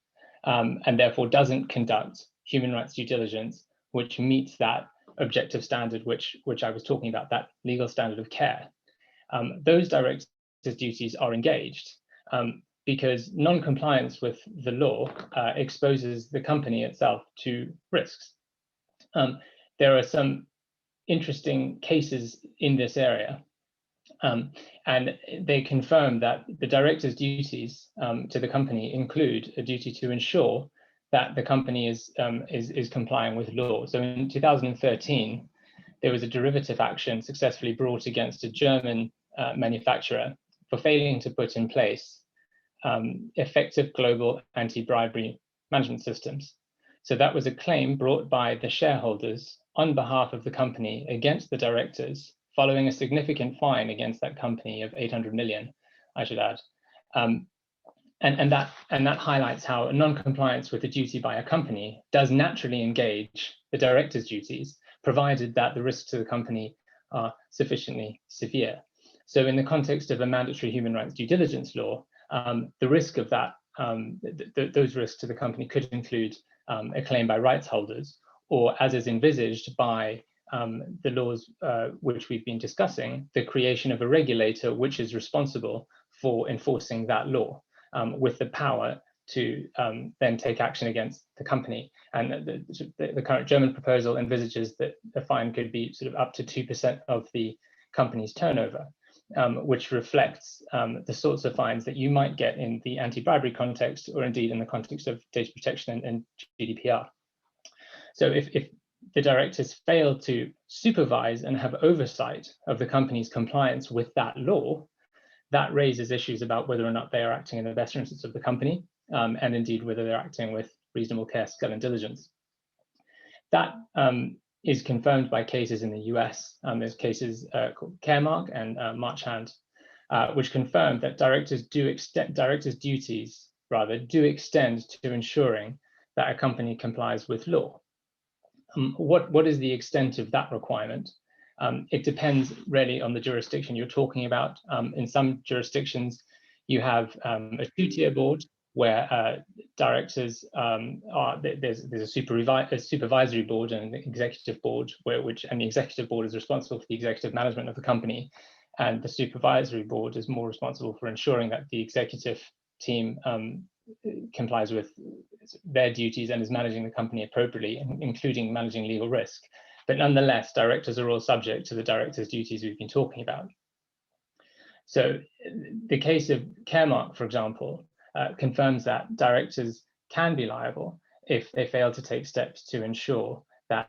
and therefore doesn't conduct human rights due diligence, which meets that objective standard, which I was talking about, that legal standard of care, those directors' duties are engaged because non-compliance with the law exposes the company itself to risks. There are some interesting cases in this area, and they confirm that the director's duties to the company include a duty to ensure that the company is complying with law. So in 2013, there was a derivative action successfully brought against a German manufacturer for failing to put in place effective global anti-bribery management systems. So that was a claim brought by the shareholders on behalf of the company against the directors, following a significant fine against that company of 800 million, I should add. And that highlights how non-compliance with a duty by a company does naturally engage the director's duties, provided that the risks to the company are sufficiently severe. So in the context of a mandatory human rights due diligence law, the risk of that, those risks to the company could include a claim by rights holders, or as is envisaged by the laws which we've been discussing, the creation of a regulator which is responsible for enforcing that law, with the power to then take action against the company. And the current German proposal envisages that a fine could be sort of up to 2% of the company's turnover, which reflects the sorts of fines that you might get in the anti-bribery context, or indeed in the context of data protection and GDPR. So if the directors fail to supervise and have oversight of the company's compliance with that law, that raises issues about whether or not they are acting in the best interests of the company, and indeed whether they're acting with reasonable care, skill, and diligence. That is confirmed by cases in the US. There's cases called Caremark and Marchand, which confirm that directors' duties do extend to ensuring that a company complies with law. What is the extent of that requirement? It depends really on the jurisdiction you're talking about. In some jurisdictions, you have a two-tier board where directors there's a supervisory board and an executive board, and the executive board is responsible for the executive management of the company, and the supervisory board is more responsible for ensuring that the executive team complies with their duties and is managing the company appropriately, including managing legal risk. But nonetheless, directors are all subject to the director's duties we've been talking about. So the case of Caremark, for example, confirms that directors can be liable if they fail to take steps to ensure that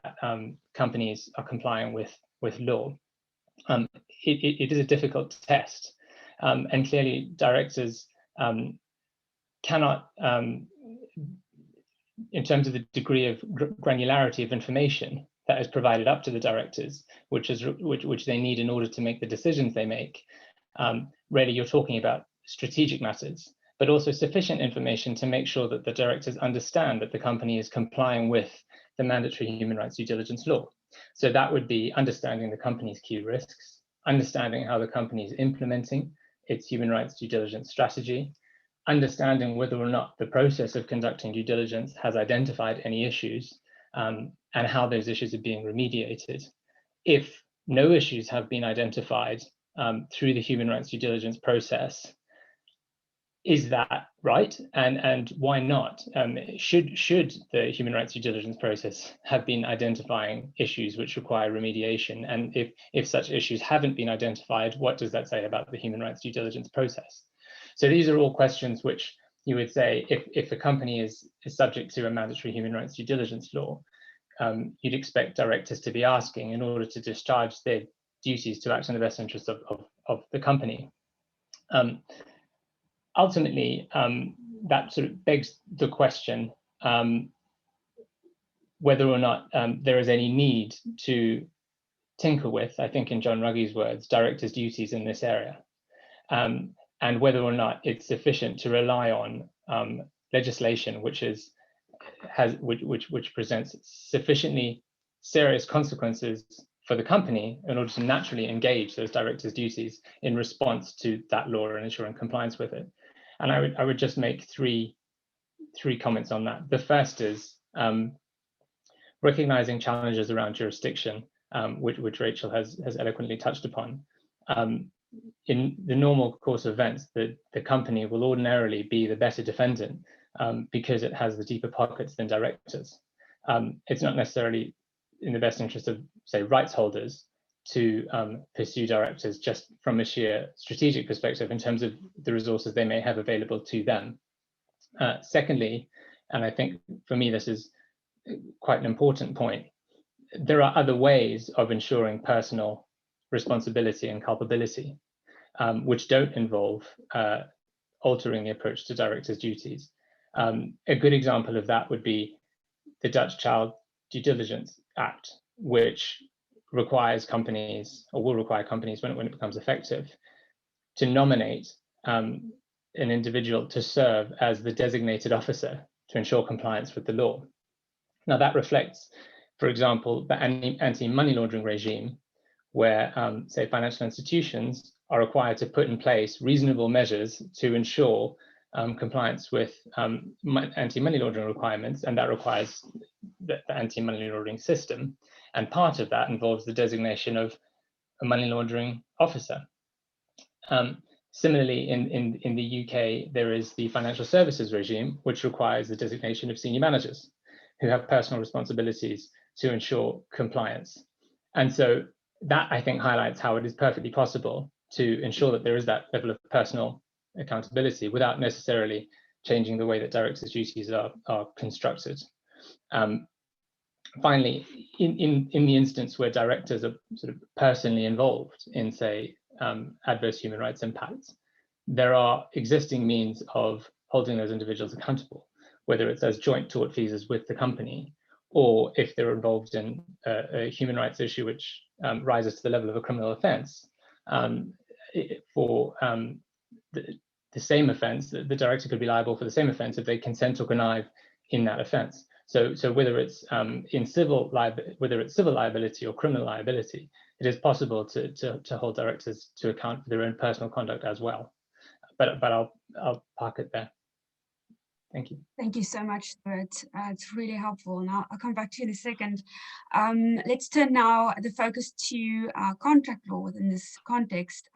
companies are complying with law. It is a difficult test, and clearly directors cannot, in terms of the degree of granularity of information that is provided up to the directors, which they need in order to make the decisions they make, really you're talking about strategic matters, but also sufficient information to make sure that the directors understand that the company is complying with the mandatory human rights due diligence law. So that would be understanding the company's key risks, understanding how the company is implementing its human rights due diligence strategy, understanding whether or not the process of conducting due diligence has identified any issues, and how those issues are being remediated. If no issues have been identified through the human rights due diligence process, is that right? And why not? Should the human rights due diligence process have been identifying issues which require remediation? And if such issues haven't been identified, what does that say about the human rights due diligence process? So these are all questions which you would say, if a company is subject to a mandatory human rights due diligence law, you'd expect directors to be asking in order to discharge their duties to act in the best interest of the company. Ultimately, that sort of begs the question whether or not there is any need to tinker with, I think in John Ruggie's words, directors' duties in this area, and whether or not it's sufficient to rely on legislation which presents sufficiently serious consequences for the company in order to naturally engage those directors' duties in response to that law and ensuring compliance with it. And I would just make three comments on that. The first is recognizing challenges around jurisdiction, which Rachel has eloquently touched upon. In the normal course of events, the company will ordinarily be the better defendant because it has the deeper pockets than directors. It's not necessarily in the best interest of, say, rights holders to pursue directors just from a sheer strategic perspective in terms of the resources they may have available to them. Secondly, and I think for me this is quite an important point, there are other ways of ensuring personal responsibility and culpability which don't involve altering the approach to directors' duties. A good example of that would be the Dutch Child Due Diligence Act, which requires companies, or will require companies when it becomes effective, to nominate an individual to serve as the designated officer to ensure compliance with the law. Now that reflects, for example, the anti-money laundering regime, where, say, financial institutions are required to put in place reasonable measures to ensure compliance with anti-money laundering requirements, and that requires the anti-money laundering system. And part of that involves the designation of a money laundering officer. Similarly, in the UK, there is the financial services regime, which requires the designation of senior managers who have personal responsibilities to ensure compliance. And so that, I think, highlights how it is perfectly possible to ensure that there is that level of personal accountability without necessarily changing the way that directors' duties are constructed. Finally, in the instance where directors are sort of personally involved in, say, adverse human rights impacts, there are existing means of holding those individuals accountable, whether it's as joint tortfeasors with the company, or if they're involved in a human rights issue which rises to the level of a criminal offence. For the same offence, the director could be liable for the same offence if they consent or connive in that offence. So whether it's civil liability or criminal liability, it is possible to hold directors to account for their own personal conduct as well. But I'll park it there. Thank you. Thank you so much, Stuart. It's really helpful. Now I'll come back to you in a second. Let's turn now the focus to contract law within this context.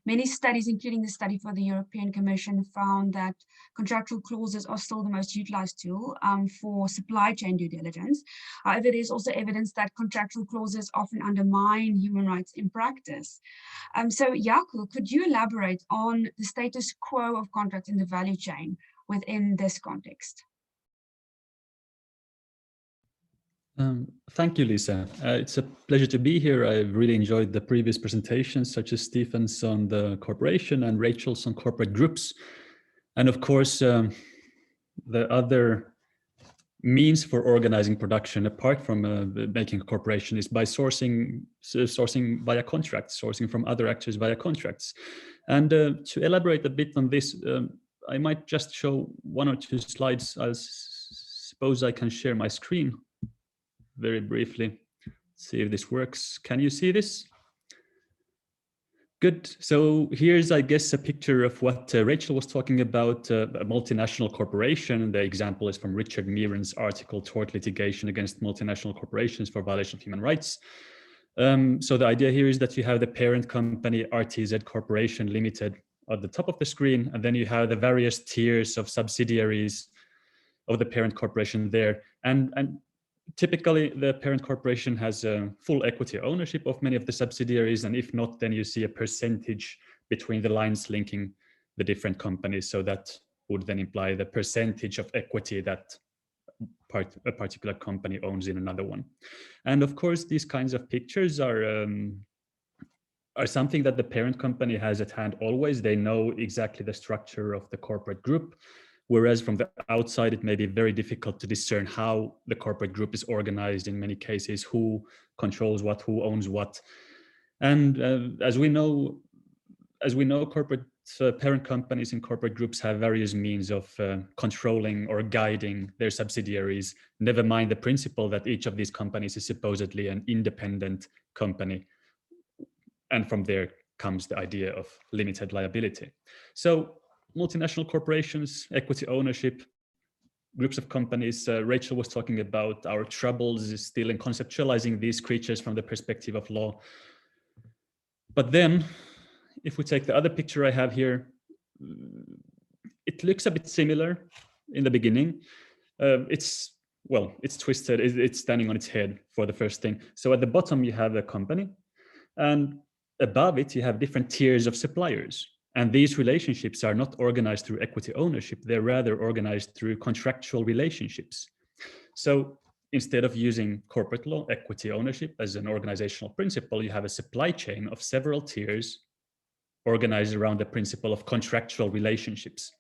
Many studies, including the study for the European Commission, found that contractual clauses are still the most utilized tool for supply chain due diligence. However, there's also evidence that contractual clauses often undermine human rights in practice. So Jaakko, could you elaborate on the status quo of contracts in the value chain within this context? Thank you, Lisa. It's a pleasure to be here. I've really enjoyed the previous presentations, such as Stephen's on the corporation and Rachel's on corporate groups. And of course, the other means for organizing production apart from making a corporation is by sourcing via contracts, sourcing from other actors via contracts. And to elaborate a bit on this, I might just show 1 or 2 slides. I suppose I can share my screen very briefly. See if this works. Can you see this? Good. So here's, I guess, a picture of what Rachel was talking about, a multinational corporation. The example is from Richard Meeran's article, Tort Litigation Against Multinational Corporations for Violation of Human Rights. So the idea here is that you have the parent company, RTZ Corporation Limited, at the top of the screen, and then you have the various tiers of subsidiaries of the parent corporation there. And typically, the parent corporation has full equity ownership of many of the subsidiaries, and if not, then you see a percentage between the lines linking the different companies. So that would then imply the percentage of equity that a particular company owns in another one. And of course, these kinds of pictures are something that the parent company has at hand always. They know exactly the structure of the corporate group. Whereas from the outside, it may be very difficult to discern how the corporate group is organized in many cases, who controls what, who owns what. And as we know, corporate parent companies and corporate groups have various means of controlling or guiding their subsidiaries, never mind the principle that each of these companies is supposedly an independent company. And from there comes the idea of limited liability. So multinational corporations, equity ownership, groups of companies. Rachel was talking about our troubles still in conceptualizing these creatures from the perspective of law. But then, if we take the other picture I have here, it looks a bit similar in the beginning. It's twisted, it's standing on its head for the first thing. So at the bottom, you have a company, and above it, you have different tiers of suppliers. And these relationships are not organized through equity ownership, they're rather organized through contractual relationships. So instead of using corporate law, equity ownership as an organizational principle, you have a supply chain of several tiers organized around the principle of contractual relationships.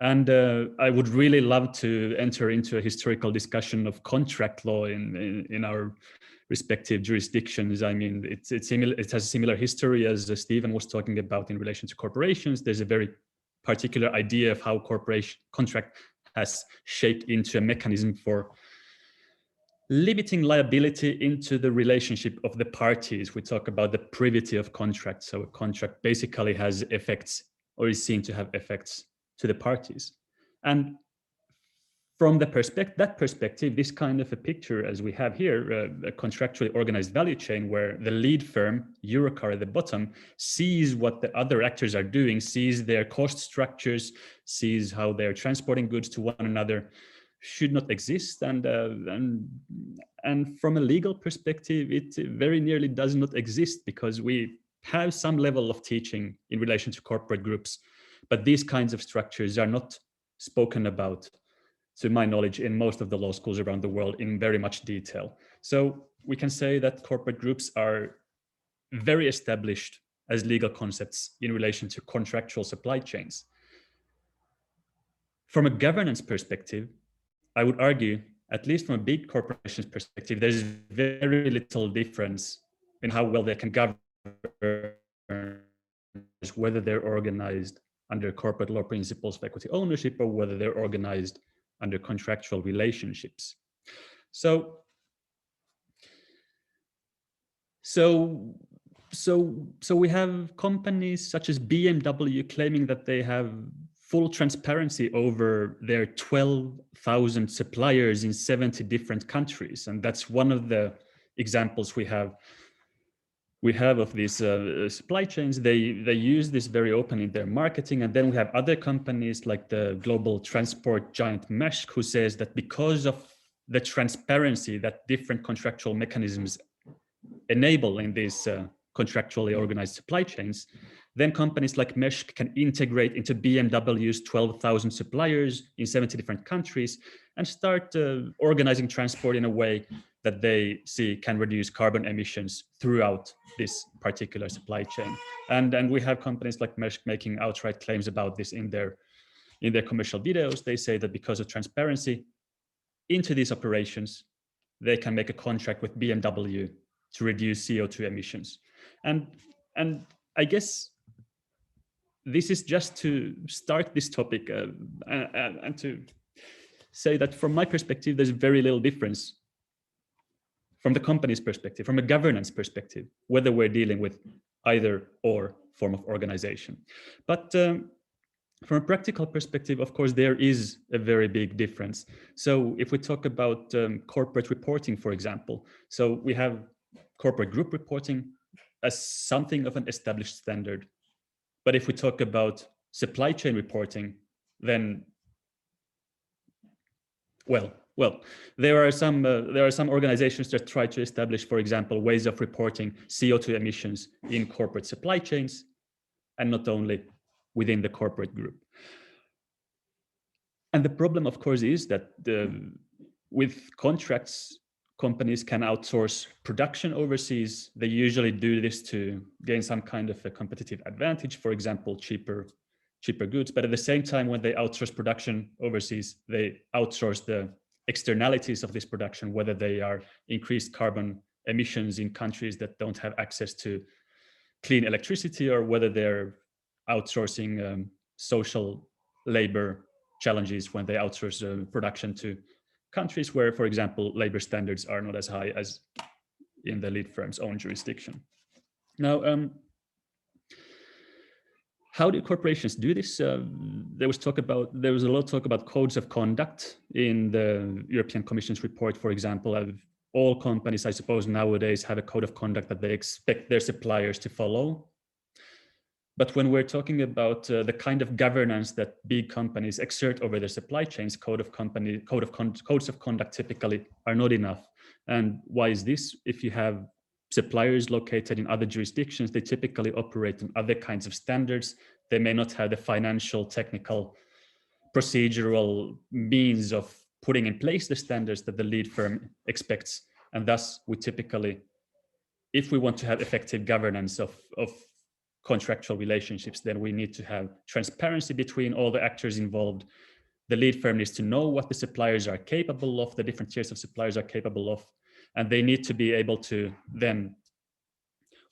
And I would really love to enter into a historical discussion of contract law in our respective jurisdictions. I mean, it has a similar history as Stephen was talking about in relation to corporations. There's a very particular idea of how contract has shaped into a mechanism for limiting liability into the relationship of the parties. We talk about the privity of contract. So a contract basically has effects, or is seen to have effects, to the parties. And from that perspective, this kind of a picture as we have here, a contractually organized value chain where the lead firm, Eurocar at the bottom, sees what the other actors are doing, sees their cost structures, sees how they're transporting goods to one another, should not exist. And from a legal perspective, it very nearly does not exist, because we have some level of teaching in relation to corporate groups, but these kinds of structures are not spoken about, to my knowledge, in most of the law schools around the world in very much detail. So we can say that corporate groups are very established as legal concepts in relation to contractual supply chains. From a governance perspective, I would argue, at least from a big corporation's perspective, there's very little difference in how well they can govern, whether they're organized under corporate law principles of equity ownership or whether they're organized under contractual relationships. So we have companies such as BMW claiming that they have full transparency over their 12,000 suppliers in 70 different countries. And that's one of the examples we have of these supply chains. They use this very open in their marketing. And then we have other companies like the global transport giant Maersk, who says that because of the transparency that different contractual mechanisms enable in these contractually organized supply chains, then companies like Maersk can integrate into BMW's 12,000 suppliers in 70 different countries and start organizing transport in a way that they see can reduce carbon emissions throughout this particular supply chain. And we have companies like Maersk making outright claims about this in their commercial videos. They say that because of transparency, into these operations, they can make a contract with BMW to reduce CO2 emissions. And I guess this is just to start this topic and to say that from my perspective, there's very little difference from the company's perspective, from a governance perspective, whether we're dealing with either or form of organization. But from a practical perspective, of course, there is a very big difference. So if we talk about corporate reporting, for example, so we have corporate group reporting as something of an established standard. But if we talk about supply chain reporting, then, well, there are some organizations that try to establish, for example, ways of reporting CO2 emissions in corporate supply chains, and not only within the corporate group. And the problem, of course, is that with contracts, companies can outsource production overseas. They usually do this to gain some kind of a competitive advantage, for example, cheaper goods. But at the same time, when they outsource production overseas, they outsource the externalities of this production, whether they are increased carbon emissions in countries that don't have access to clean electricity, or whether they're outsourcing social labor challenges when they outsource production to countries where, for example, labor standards are not as high as in the lead firm's own jurisdiction. Now, how do corporations do this? There was a lot of talk about codes of conduct in the European Commission's report, for example. All companies, I suppose, nowadays have a code of conduct that they expect their suppliers to follow. But when we're talking about the kind of governance that big companies exert over their supply chains, codes of conduct typically are not enough. And why is this? If you have suppliers located in other jurisdictions, they typically operate on other kinds of standards. They may not have the financial, technical, procedural means of putting in place the standards that the lead firm expects. And thus, we typically, if we want to have effective governance of contractual relationships, then we need to have transparency between all the actors involved. The lead firm needs to know what the suppliers are capable of, the different tiers of suppliers are capable of, and they need to be able to then,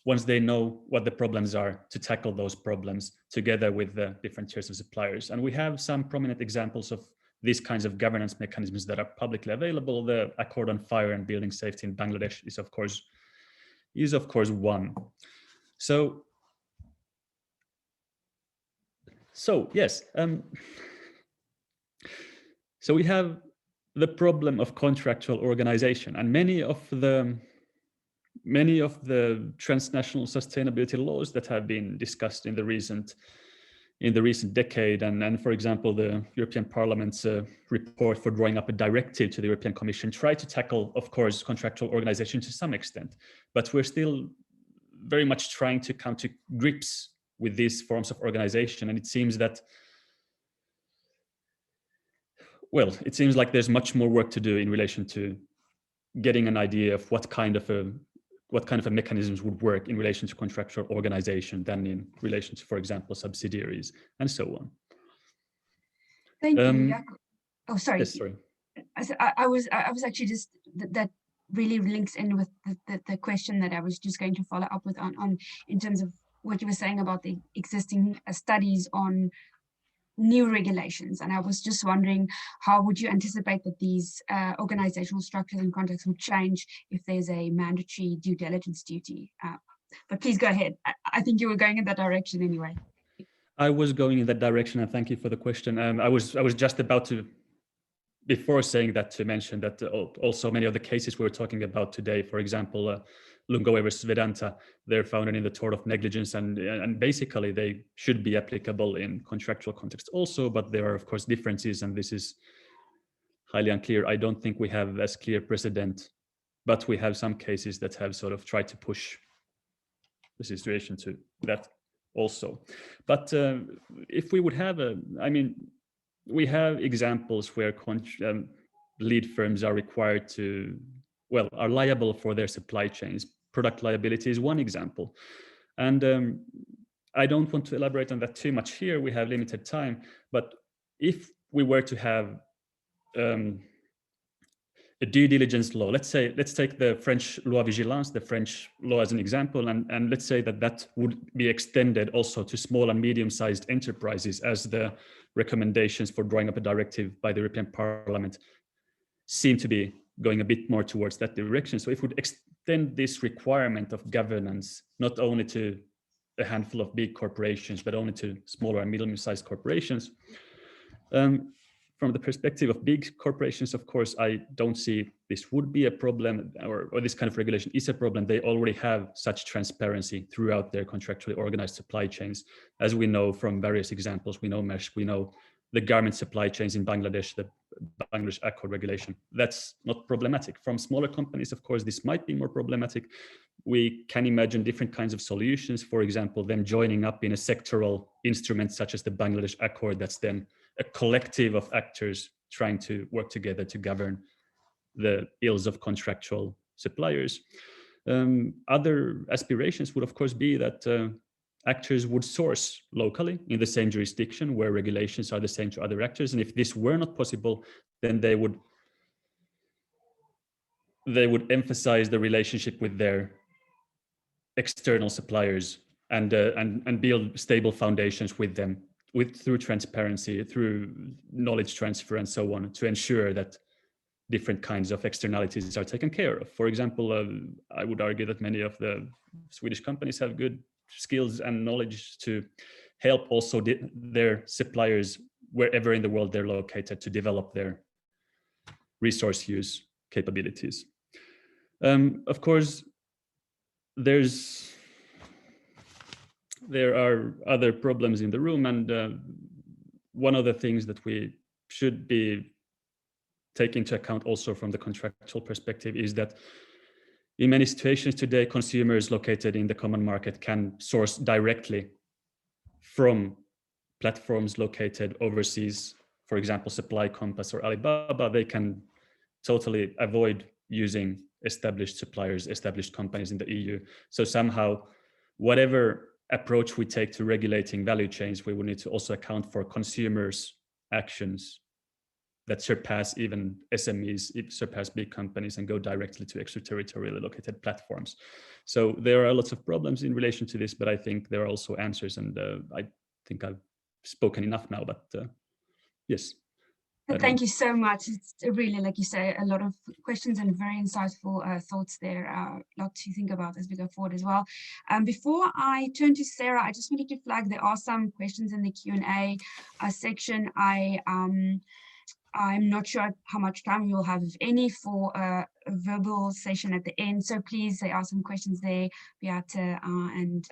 once they know what the problems are, to tackle those problems together with the different tiers of suppliers. And we have some prominent examples of these kinds of governance mechanisms that are publicly available. The Accord on Fire and Building Safety in Bangladesh is of course one. So yes, so we have the problem of contractual organization, and many of the transnational sustainability laws that have been discussed in the recent decade, and for example, the European Parliament's report for drawing up a directive to the European Commission try to tackle, of course, contractual organization to some extent, but we're still very much trying to come to grips with these forms of organization. And it seems that, well, it seems like there's much more work to do in relation to getting an idea of what kind of a mechanisms would work in relation to contractual organization than in relation to, for example, subsidiaries and so on. Thank you, Jaakko. Oh, sorry. Yes, sorry. I was actually just that really links in with the question that I was just going to follow up with on in terms of what you were saying about the existing studies on new regulations. And I was just wondering, how would you anticipate that these organizational structures and contracts would change if there's a mandatory due diligence duty? But please go ahead. I think you were going in that direction anyway. I was going in that direction, and thank you for the question. I was just about to, before saying that, to mention that also many of the cases we're talking about today, for example, Lungowe versus Vedanta, they're founded in the tort of negligence, and basically they should be applicable in contractual context also, but there are of course differences, and this is highly unclear. I don't think we have as clear precedent, but we have some cases that have sort of tried to push the situation to that also. But if we would have we have examples where lead firms are required to, well, are liable for their supply chains. Product liability is one example. And I don't want to elaborate on that too much here. We have limited time. But if we were to have a due diligence law. Let's take the French loi vigilance, the French law as an example, and let's say that would be extended also to small and medium-sized enterprises, as the recommendations for drawing up a directive by the European Parliament seem to be going a bit more towards that direction. So if we would extend this requirement of governance not only to a handful of big corporations, but only to smaller and medium-sized corporations, from the perspective of big corporations, of course, I don't see this would be a problem, or this kind of regulation is a problem. They already have such transparency throughout their contractually organized supply chains. As we know from various examples, we know mesh, we know the garment supply chains in Bangladesh, the Bangladesh Accord regulation. That's not problematic. From smaller companies, of course, this might be more problematic. We can imagine different kinds of solutions. For example, them joining up in a sectoral instrument such as the Bangladesh Accord, that's then a collective of actors trying to work together to govern the ills of contractual suppliers. Other aspirations would, of course, be that actors would source locally in the same jurisdiction where regulations are the same to other actors. And if this were not possible, then they would emphasize the relationship with their external suppliers and build stable foundations with them, through transparency, through knowledge transfer, and so on, to ensure that different kinds of externalities are taken care of. For example, I would argue that many of the Swedish companies have good skills and knowledge to help also their suppliers wherever in the world they're located to develop their resource use capabilities. Of course, there are other problems in the room, and one of the things that we should be taking into account also from the contractual perspective is that in many situations today, consumers located in the common market can source directly from platforms located overseas. For example, Supply Compass or Alibaba. They can totally avoid using established suppliers, established companies in the EU. So somehow, whatever approach we take to regulating value chains, we will need to also account for consumers' actions that surpass even SMEs, surpass big companies, and go directly to extraterritorially located platforms. So there are lots of problems in relation to this, but I think there are also answers, and I think I've spoken enough now, but yes. Thank you so much. It's really, like you say, a lot of questions and very insightful thoughts there. A lot to think about as we go forward as well. Before I turn to Sarah, I just wanted to flag there are some questions in the Q&A section. I'm not sure how much time we'll have, if any, for a verbal session at the end. So please, there are some questions there, Beate and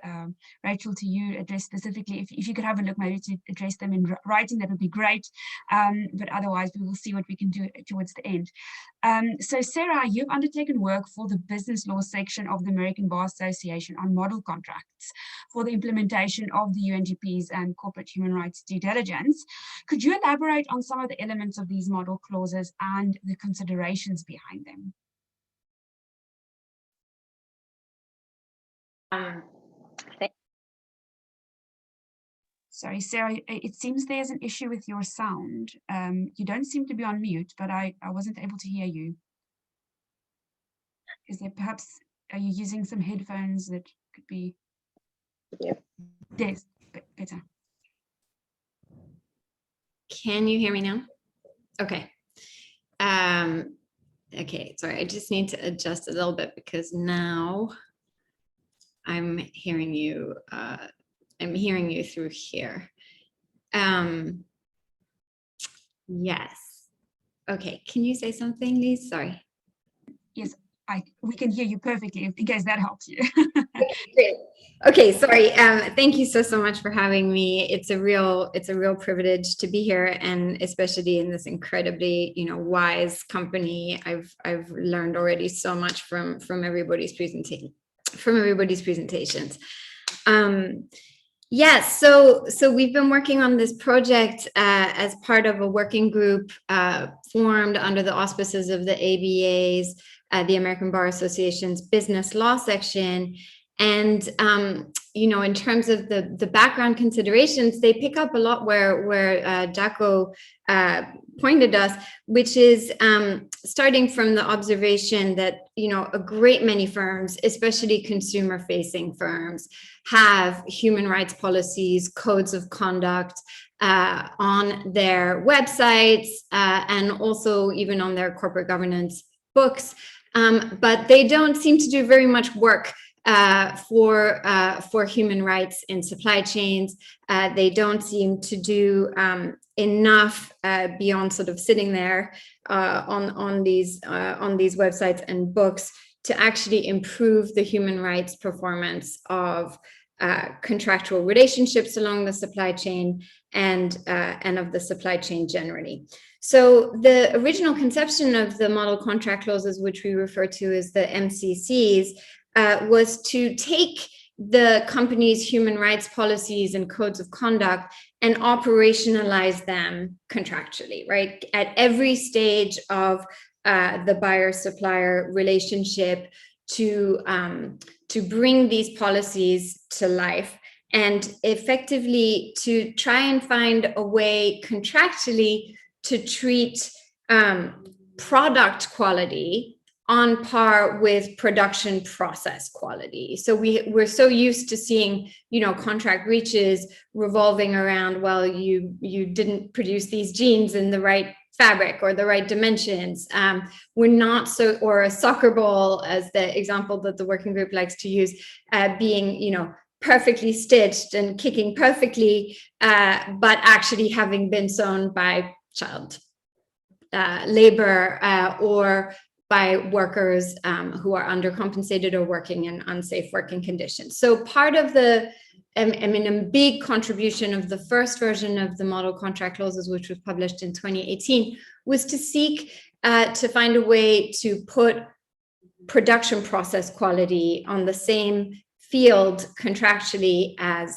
Rachel, to you address specifically. If you could have a look maybe to address them in writing, that would be great. But otherwise, we will see what we can do towards the end. So Sarah, you've undertaken work for the business law section of the American Bar Association on model contracts for the implementation of the UNGPs and corporate human rights due diligence. Could you elaborate on some of the elements of these model clauses and the considerations behind them? Sorry, Sarah, it seems there's an issue with your sound. You don't seem to be on mute, but I wasn't able to hear you. Is there perhaps, are you using some headphones that could be? Yep. There's better. Can you hear me now? Okay. Okay, sorry, I just need to adjust a little bit because now I'm hearing you through here. Yes. Okay, can you say something, Lise? Sorry. Yes, we can hear you perfectly, in case that helps you. Great. Okay, sorry. Thank you so much for having me. It's a real privilege to be here, and especially in this incredibly, wise company. I've learned already so much from everybody's presentations. Yes, so we've been working on this project as part of a working group formed under the auspices of the ABA's, the American Bar Association's business law section. And in terms of the background considerations, they pick up a lot where Jaakko pointed us, which is starting from the observation that, a great many firms, especially consumer-facing firms, have human rights policies, codes of conduct on their websites and also even on their corporate governance books, but they don't seem to do very much work for human rights in supply chains. They don't seem to do enough beyond sort of sitting there on these websites and books to actually improve the human rights performance of contractual relationships along the supply chain and of the supply chain generally. So the original conception of the model contract clauses, which we refer to as the MCCs, was to take the company's human rights policies and codes of conduct and operationalize them contractually, right? At every stage of the buyer-supplier relationship to bring these policies to life and effectively to try and find a way contractually to treat product quality on par with production process quality. So we're so used to seeing, contract breaches revolving around, well, you didn't produce these jeans in the right fabric or the right dimensions. We're not so, or a soccer ball, as the example that the working group likes to use, being, perfectly stitched and kicking perfectly, but actually having been sewn by child labor or by workers who are undercompensated or working in unsafe working conditions. So part of a big contribution of the first version of the model contract clauses, which was published in 2018, was to seek to find a way to put production process quality on the same field contractually as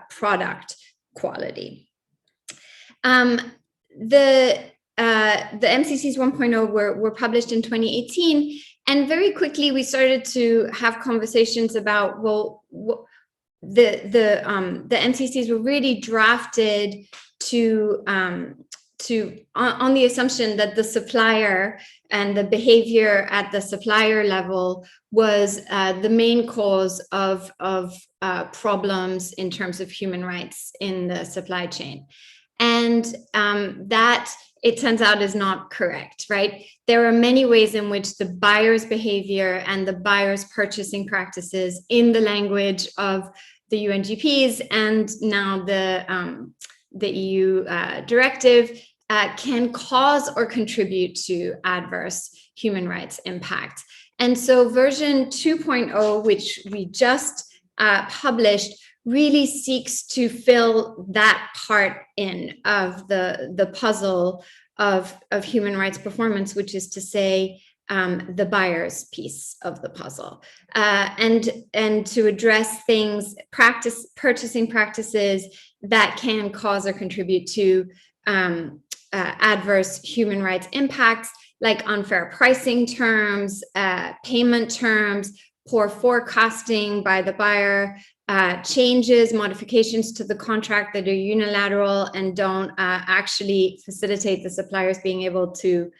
product quality. The MCCs 1.0 were published in 2018, and very quickly we started to have conversations about, well, the MCCs were really drafted on the assumption that the supplier and the behavior at the supplier level was the main cause of problems in terms of human rights in the supply chain. And that, it turns out, is not correct, right? There are many ways in which the buyer's behavior and the buyer's purchasing practices in the language of the UNGPs and now the EU directive can cause or contribute to adverse human rights impact. And so version 2.0, which we just published, really seeks to fill that part in of the puzzle of human rights performance, which is to say the buyer's piece of the puzzle, and to address purchasing practices that can cause or contribute to adverse human rights impacts, like unfair pricing terms, payment terms, poor forecasting by the buyer, changes, modifications to the contract that are unilateral and don't actually facilitate the suppliers being able to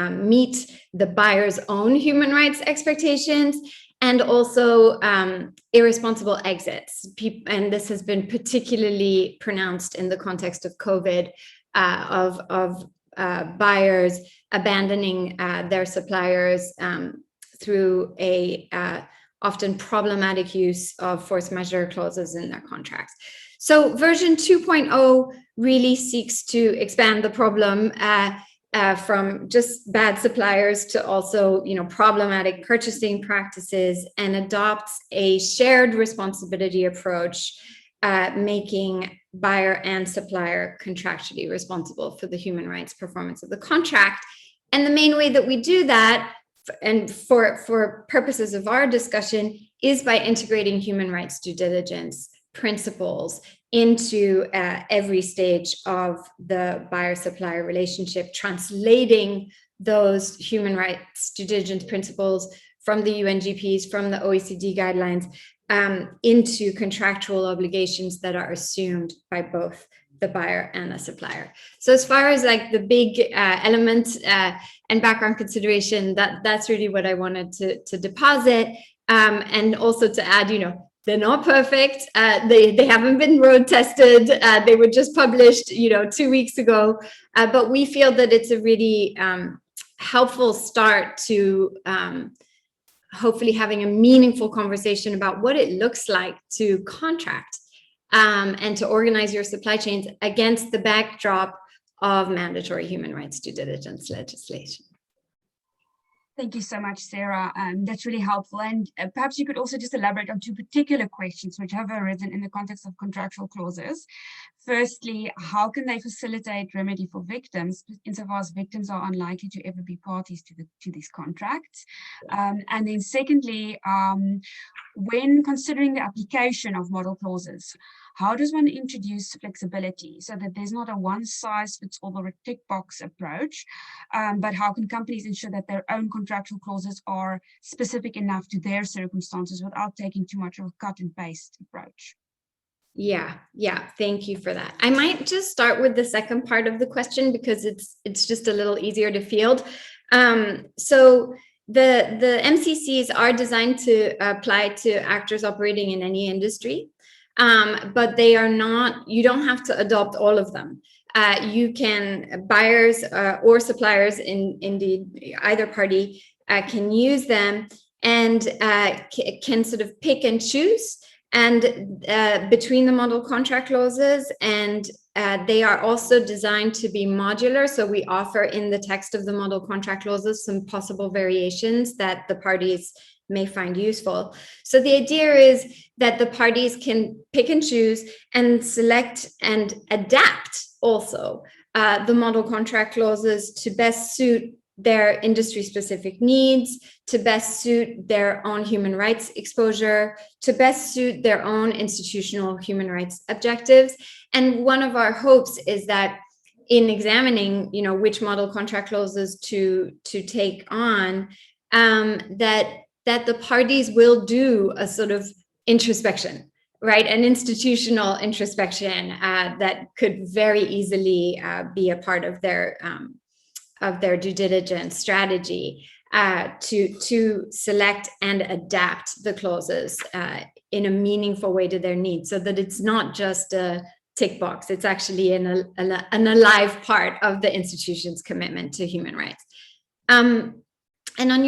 meet the buyer's own human rights expectations, and also irresponsible exits. And this has been particularly pronounced in the context of COVID, of buyers abandoning their suppliers through a often problematic use of force majeure clauses in their contracts. So version 2.0 really seeks to expand the problem from just bad suppliers to also, problematic purchasing practices, and adopts a shared responsibility approach, making buyer and supplier contractually responsible for the human rights performance of the contract. And the main way that we do that, and for purposes of our discussion, is by integrating human rights due diligence principles into every stage of the buyer-supplier relationship, translating those human rights due diligence principles from the UNGPs, from the OECD guidelines, into contractual obligations that are assumed by both the buyer and the supplier. So as far as like the big elements and background consideration, that's really what I wanted to deposit. And also to add, they're not perfect. They haven't been road tested. They were just published, 2 weeks ago. But we feel that it's a really helpful start to hopefully having a meaningful conversation about what it looks like to contract and to organize your supply chains against the backdrop of mandatory human rights due diligence legislation. Thank you so much, Sarah. That's really helpful. And perhaps you could also just elaborate on two particular questions which have arisen in the context of contractual clauses. Firstly, how can they facilitate remedy for victims insofar as victims are unlikely to ever be parties to these contracts? And then secondly, when considering the application of model clauses, how does one introduce flexibility so that there's not a one-size-fits-all or a tick box approach, but how can companies ensure that their own contractual clauses are specific enough to their circumstances without taking too much of a cut and paste approach? Yeah, thank you for that. I might just start with the second part of the question because it's just a little easier to field. So the MCCs are designed to apply to actors operating in any industry. But they are not, you don't have to adopt all of them. You can, buyers or suppliers, indeed either party can use them and can sort of pick and choose and between the model contract clauses, and they are also designed to be modular. So we offer in the text of the model contract clauses some possible variations that the parties may find useful. So the idea is that the parties can pick and choose and select and adapt also the model contract clauses to best suit their industry specific needs, to best suit their own human rights exposure, to best suit their own institutional human rights objectives. And one of our hopes is that in examining, which model contract clauses to take on, that the parties will do a sort of introspection, right? An institutional introspection that could very easily be a part of their due diligence strategy to select and adapt the clauses in a meaningful way to their needs, so that it's not just a tick box, it's actually an alive part of the institution's commitment to human rights. And on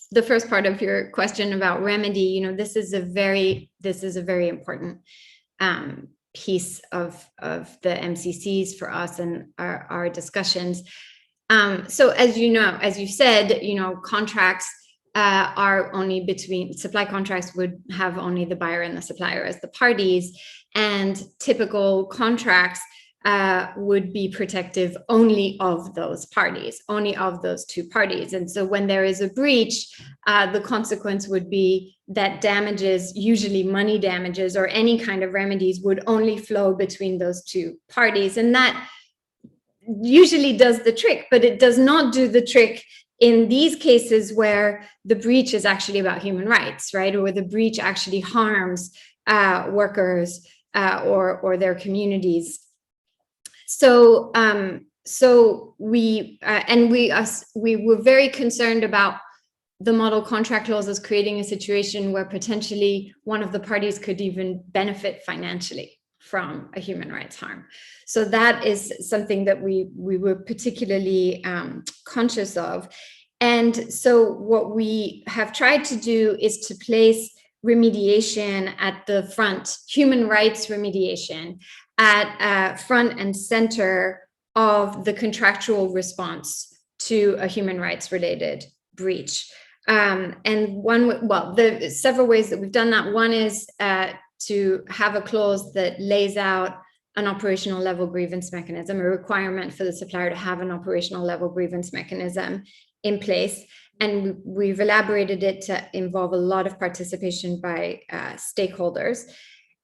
the first part of your question about remedy, this is a very important piece of the MCCs for us and our discussions. So as you said, contracts are only between, supply contracts would have only the buyer and the supplier as the parties, and typical contracts would be protective only of those parties, only of those two parties. And so when there is a breach, the consequence would be that damages, usually money damages or any kind of remedies, would only flow between those two parties. And that usually does the trick, but it does not do the trick in these cases where the breach is actually about human rights, right? Or the breach actually harms workers or their communities. So we were very concerned about the model contract clauses creating a situation where potentially one of the parties could even benefit financially from a human rights harm. So that is something that we were particularly conscious of. And so what we have tried to do is to place remediation at the front, human rights remediation at front and center of the contractual response to a human rights related breach. And there's several ways that we've done that. One is to have a clause that lays out an operational level grievance mechanism, a requirement for the supplier to have an operational level grievance mechanism in place. And we've elaborated it to involve a lot of participation by stakeholders.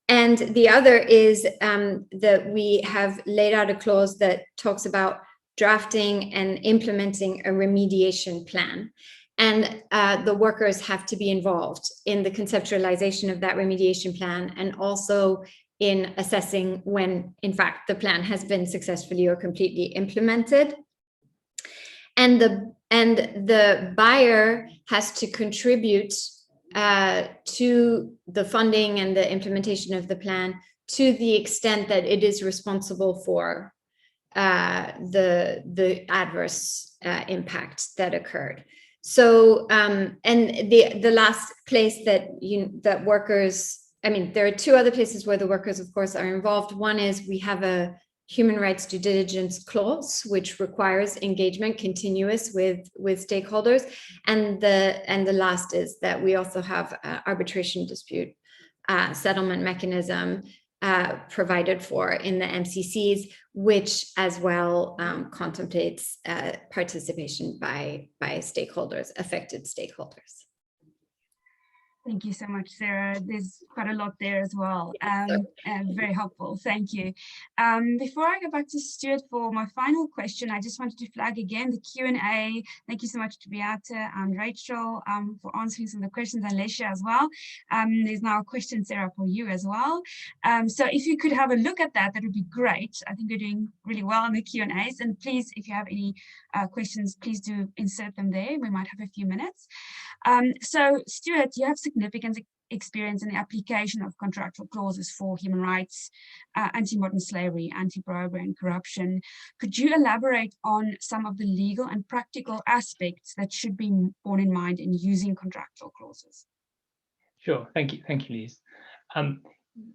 And the other is that we have laid out a clause that talks about drafting and implementing a remediation plan. And the workers have to be involved in the conceptualization of that remediation plan, and also in assessing when, in fact, the plan has been successfully or completely implemented. And the buyer has to contribute to the funding and the implementation of the plan to the extent that it is responsible for the adverse impact that occurred. So, and the last place that workers, I mean, there are two other places where the workers, of course, are involved. One is we have a human rights due diligence clause, which requires engagement continuous with stakeholders. And the last is that we also have arbitration dispute settlement mechanism provided for in the MCCs, which as well contemplates participation by stakeholders, affected stakeholders. Thank you so much, Sarah. There's quite a lot there as well. Very helpful. Thank you. Before I go back to Stuart for my final question, I just wanted to flag again the Q&A. Thank you so much to Beate and Rachel for answering some of the questions, and Lécia as well. There's now a question, Sarah, for you as well. So if you could have a look at that, that would be great. I think you're doing really well in the Q&As. And please, if you have any questions, please do insert them there. We might have a few minutes. So Stuart, you have significant experience in the application of contractual clauses for human rights, anti-modern slavery, anti-bribery and corruption. Could you elaborate on some of the legal and practical aspects that should be borne in mind in using contractual clauses? Sure, thank you, Lise.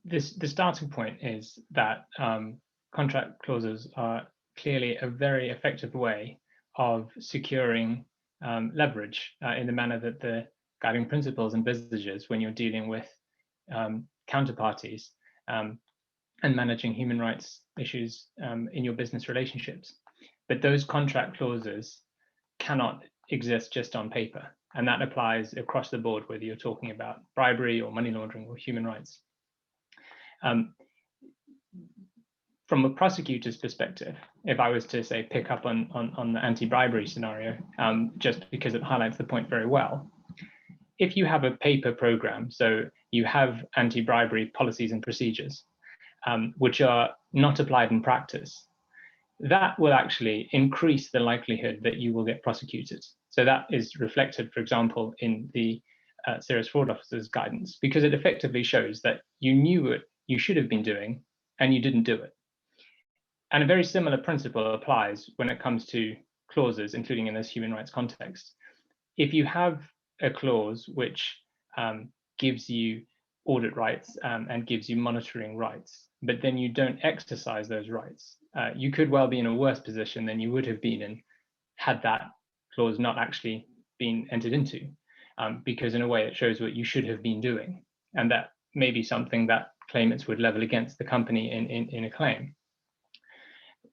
The starting point is that contract clauses are clearly a very effective way of securing leverage in the manner that the guiding principles envisages when you're dealing with counterparties and managing human rights issues in your business relationships. But those contract clauses cannot exist just on paper, and that applies across the board, whether you're talking about bribery or money laundering or human rights. From a prosecutor's perspective, if I was to say pick up on the anti-bribery scenario, just because it highlights the point very well, if you have a paper program, so you have anti-bribery policies and procedures, which are not applied in practice, that will actually increase the likelihood that you will get prosecuted. So that is reflected, for example, in the Serious Fraud Officer's guidance, because it effectively shows that you knew what you should have been doing and you didn't do it. And a very similar principle applies when it comes to clauses, including in this human rights context. If you have a clause which gives you audit rights and gives you monitoring rights, but then you don't exercise those rights, you could well be in a worse position than you would have been in had that clause not actually been entered into, because in a way it shows what you should have been doing, and that may be something that claimants would level against the company in a claim.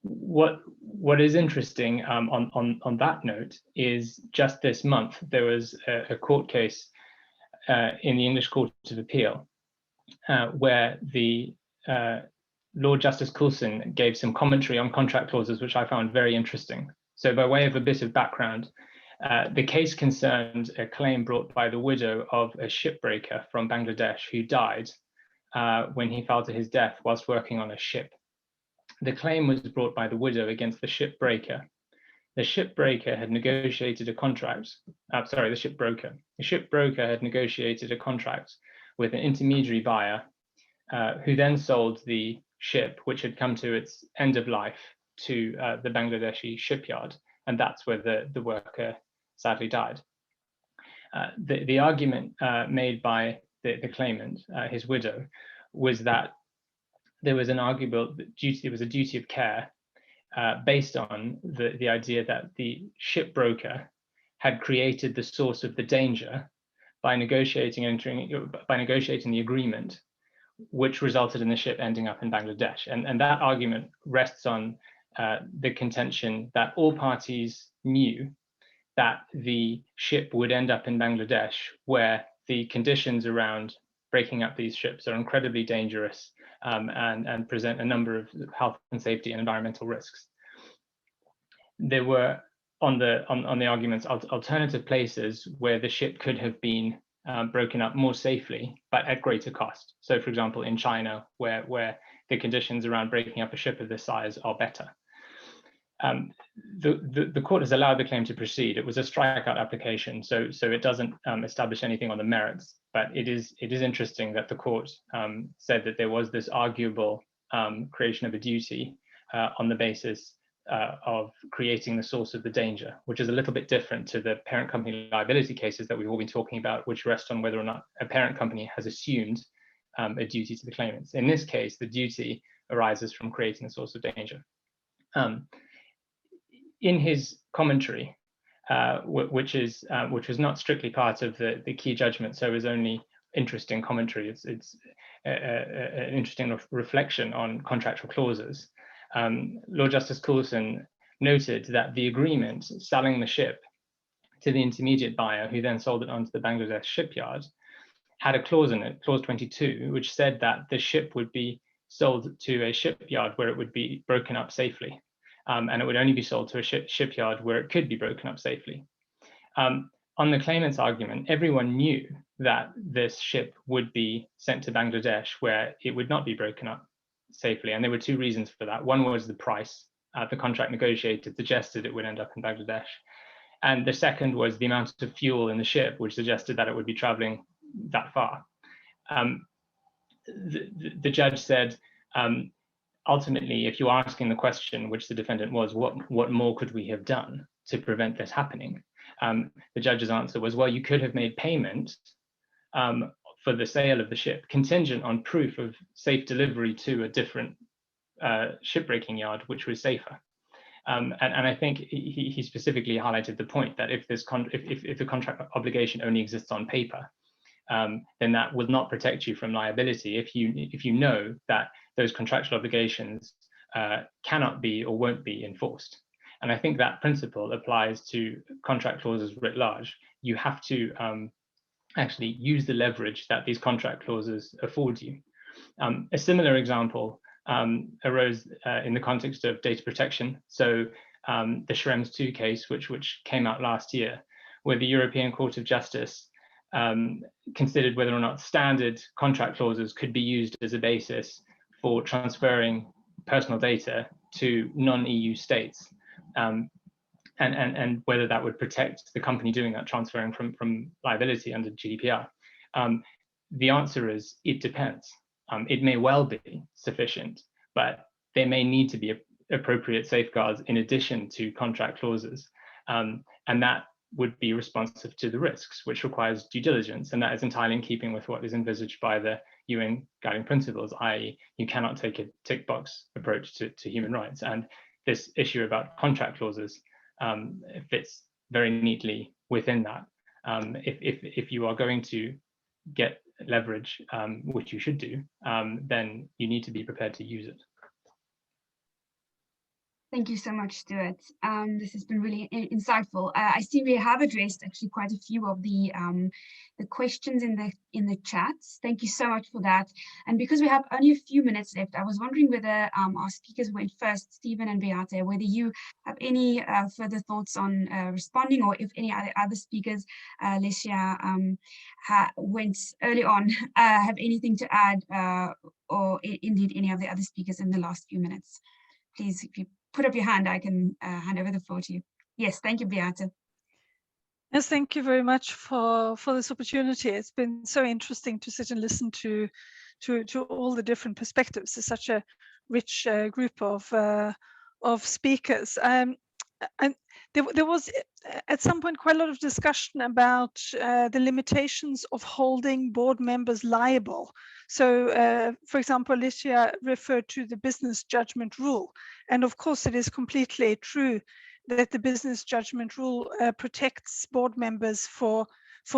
What is interesting on that note is just this month there was a court case in the English Court of Appeal where the Lord Justice Coulson gave some commentary on contract clauses, which I found very interesting. So by way of a bit of background, the case concerned a claim brought by the widow of a shipbreaker from Bangladesh who died when he fell to his death whilst working on a ship. The claim was brought by the widow against the shipbreaker. The shipbreaker had negotiated a contract, the shipbroker. The shipbroker had negotiated a contract with an intermediary buyer who then sold the ship, which had come to its end of life, to the Bangladeshi shipyard, and that's where the worker sadly died. The argument made by the claimant, his widow, was that there was an arguable duty, there was a duty of care based on the idea that the shipbroker had created the source of the danger by negotiating the agreement, which resulted in the ship ending up in Bangladesh. And that argument rests on the contention that all parties knew that the ship would end up in Bangladesh, where the conditions around breaking up these ships are incredibly dangerous and present a number of health and safety and environmental risks. There were on the arguments, alternative places where the ship could have been broken up more safely, but at greater cost. So, for example, in China, where the conditions around breaking up a ship of this size are better. The court has allowed the claim to proceed. It was a strikeout application, so it doesn't establish anything on the merits. But it is interesting that the court said that there was this arguable creation of a duty on the basis of creating the source of the danger, which is a little bit different to the parent company liability cases that we've all been talking about, which rest on whether or not a parent company has assumed a duty to the claimants. In this case, the duty arises from creating the source of danger. In his commentary, which was not strictly part of the key judgment, so it was only interesting commentary. It's an interesting reflection on contractual clauses. Lord Justice Coulson noted that the agreement selling the ship to the intermediate buyer, who then sold it onto the Bangladesh shipyard, had a clause in it, clause 22, which said that the ship would be sold to a shipyard where it would be broken up safely. And it would only be sold to a shipyard where it could be broken up safely. On the claimant's argument, everyone knew that this ship would be sent to Bangladesh where it would not be broken up safely. And there were two reasons for that. One was the price. The contract negotiated suggested it would end up in Bangladesh. And the second was the amount of fuel in the ship, which suggested that it would be traveling that far. The judge said, ultimately, if you're asking the question, which the defendant was, what more could we have done to prevent this happening? The judge's answer was, well, you could have made payment for the sale of the ship contingent on proof of safe delivery to a different shipbreaking yard, which was safer. And I think he specifically highlighted the point that if the contract obligation only exists on paper, then that will not protect you from liability if you know that those contractual obligations cannot be or won't be enforced. And I think that principle applies to contract clauses writ large. You have to actually use the leverage that these contract clauses afford you. A similar example arose in the context of data protection. So the Schrems II case, which came out last year, where the European Court of Justice considered whether or not standard contract clauses could be used as a basis for transferring personal data to non-EU states, and whether that would protect the company doing that transferring from liability under GDPR. The answer is it depends. It may well be sufficient, but there may need to be appropriate safeguards in addition to contract clauses, and that would be responsive to the risks, which requires due diligence, and that is entirely in keeping with what is envisaged by the UN guiding principles, i.e. you cannot take a tick box approach to human rights. And this issue about contract clauses fits very neatly within that. If you are going to get leverage, which you should do, then you need to be prepared to use it. Thank you so much, Stuart. This has been really insightful. I see we have addressed actually quite a few of the questions in the chats. Thank you so much for that. And because we have only a few minutes left, I was wondering whether our speakers went first, Stephen and Beate, whether you have any further thoughts on responding, or if any other speakers, Lécia went early on, have anything to add, or indeed any of the other speakers in the last few minutes. Please, if you put up your hand, I can hand over the floor to you. Yes, thank you, Beate. Yes, thank you very much for this opportunity. It's been so interesting to sit and listen to all the different perspectives. It's such a rich group of speakers. And there was at some point quite a lot of discussion about the limitations of holding board members liable. So, for example, Lécia referred to the business judgment rule. And of course, it is completely true that the business judgment rule protects board members for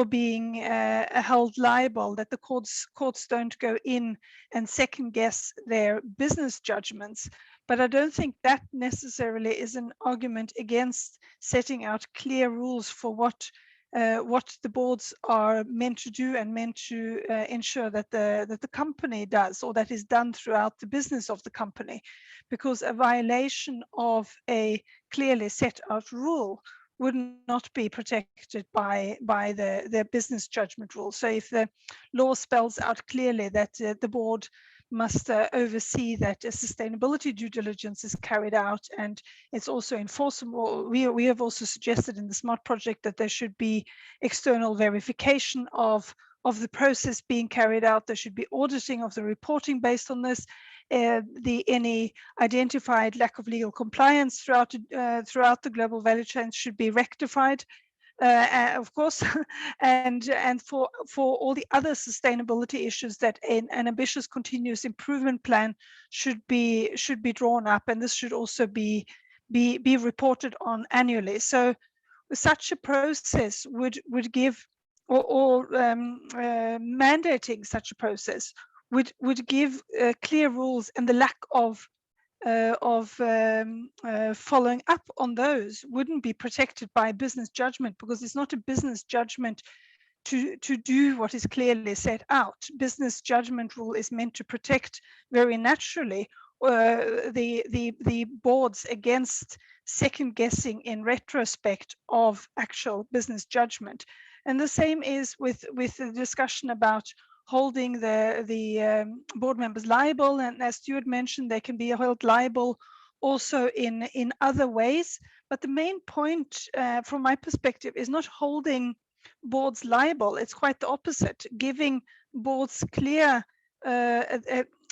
being held liable, that the courts don't go in and second guess their business judgments. But I don't think that necessarily is an argument against setting out clear rules for what what the boards are meant to do and meant to ensure that the company does, or that is done throughout the business of the company, because a violation of a clearly set out rule would not be protected by the business judgment rule. So if the law spells out clearly that the board must oversee that a sustainability due diligence is carried out, and it's also enforceable. We have also suggested in the SMART project that there should be external verification of the process being carried out. There should be auditing of the reporting based on this. Any identified lack of legal compliance throughout the global value chain should be rectified. Of course, and for all the other sustainability issues, that an ambitious continuous improvement plan should be drawn up, and this should also be reported on annually. So such a process would give, or mandating such a process would give clear rules, and the lack of following up on those wouldn't be protected by business judgment, because it's not a business judgment to do what is clearly set out. Business judgment rule is meant to protect very naturally the boards against second guessing in retrospect of actual business judgment. And the same is with the discussion about holding the board members liable, and as Stuart mentioned, they can be held liable also in other ways. But the main point from my perspective is not holding boards liable. It's quite the opposite, giving boards clear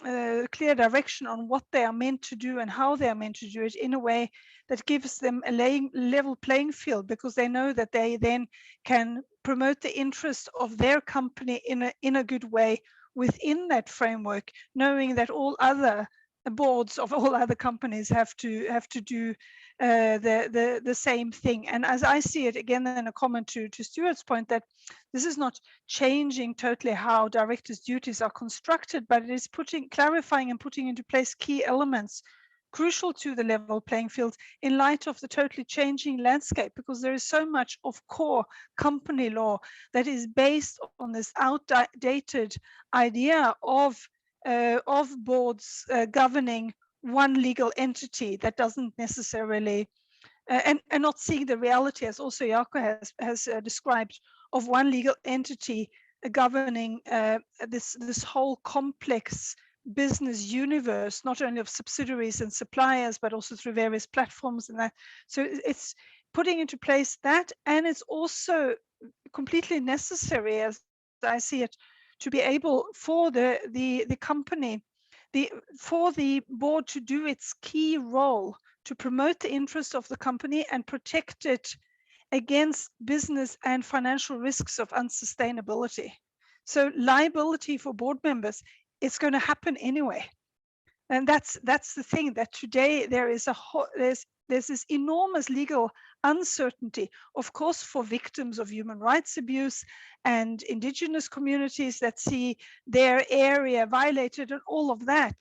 direction on what they are meant to do and how they are meant to do it, in a way that gives them a level playing field, because they know that they then can promote the interest of their company in a good way within that framework, knowing that all other boards of all other companies have to do the same thing. And as I see it, again, in a comment to Stuart's point, that this is not changing totally how directors' duties are constructed, but it is clarifying and putting into place key elements crucial to the level playing field in light of the totally changing landscape, because there is so much of core company law that is based on this outdated idea of boards governing one legal entity that doesn't necessarily, and not seeing the reality, as also Jaakko has described, of one legal entity governing this whole complex business universe, not only of subsidiaries and suppliers, but also through various platforms and that. So it's putting into place that, and it's also completely necessary, as I see it, to be able for the company, for the board to do its key role to promote the interest of the company and protect it against business and financial risks of unsustainability. So liability for board members, it's going to happen anyway. And that's the thing, that today there is there's this enormous legal uncertainty, of course, for victims of human rights abuse and indigenous communities that see their area violated and all of that.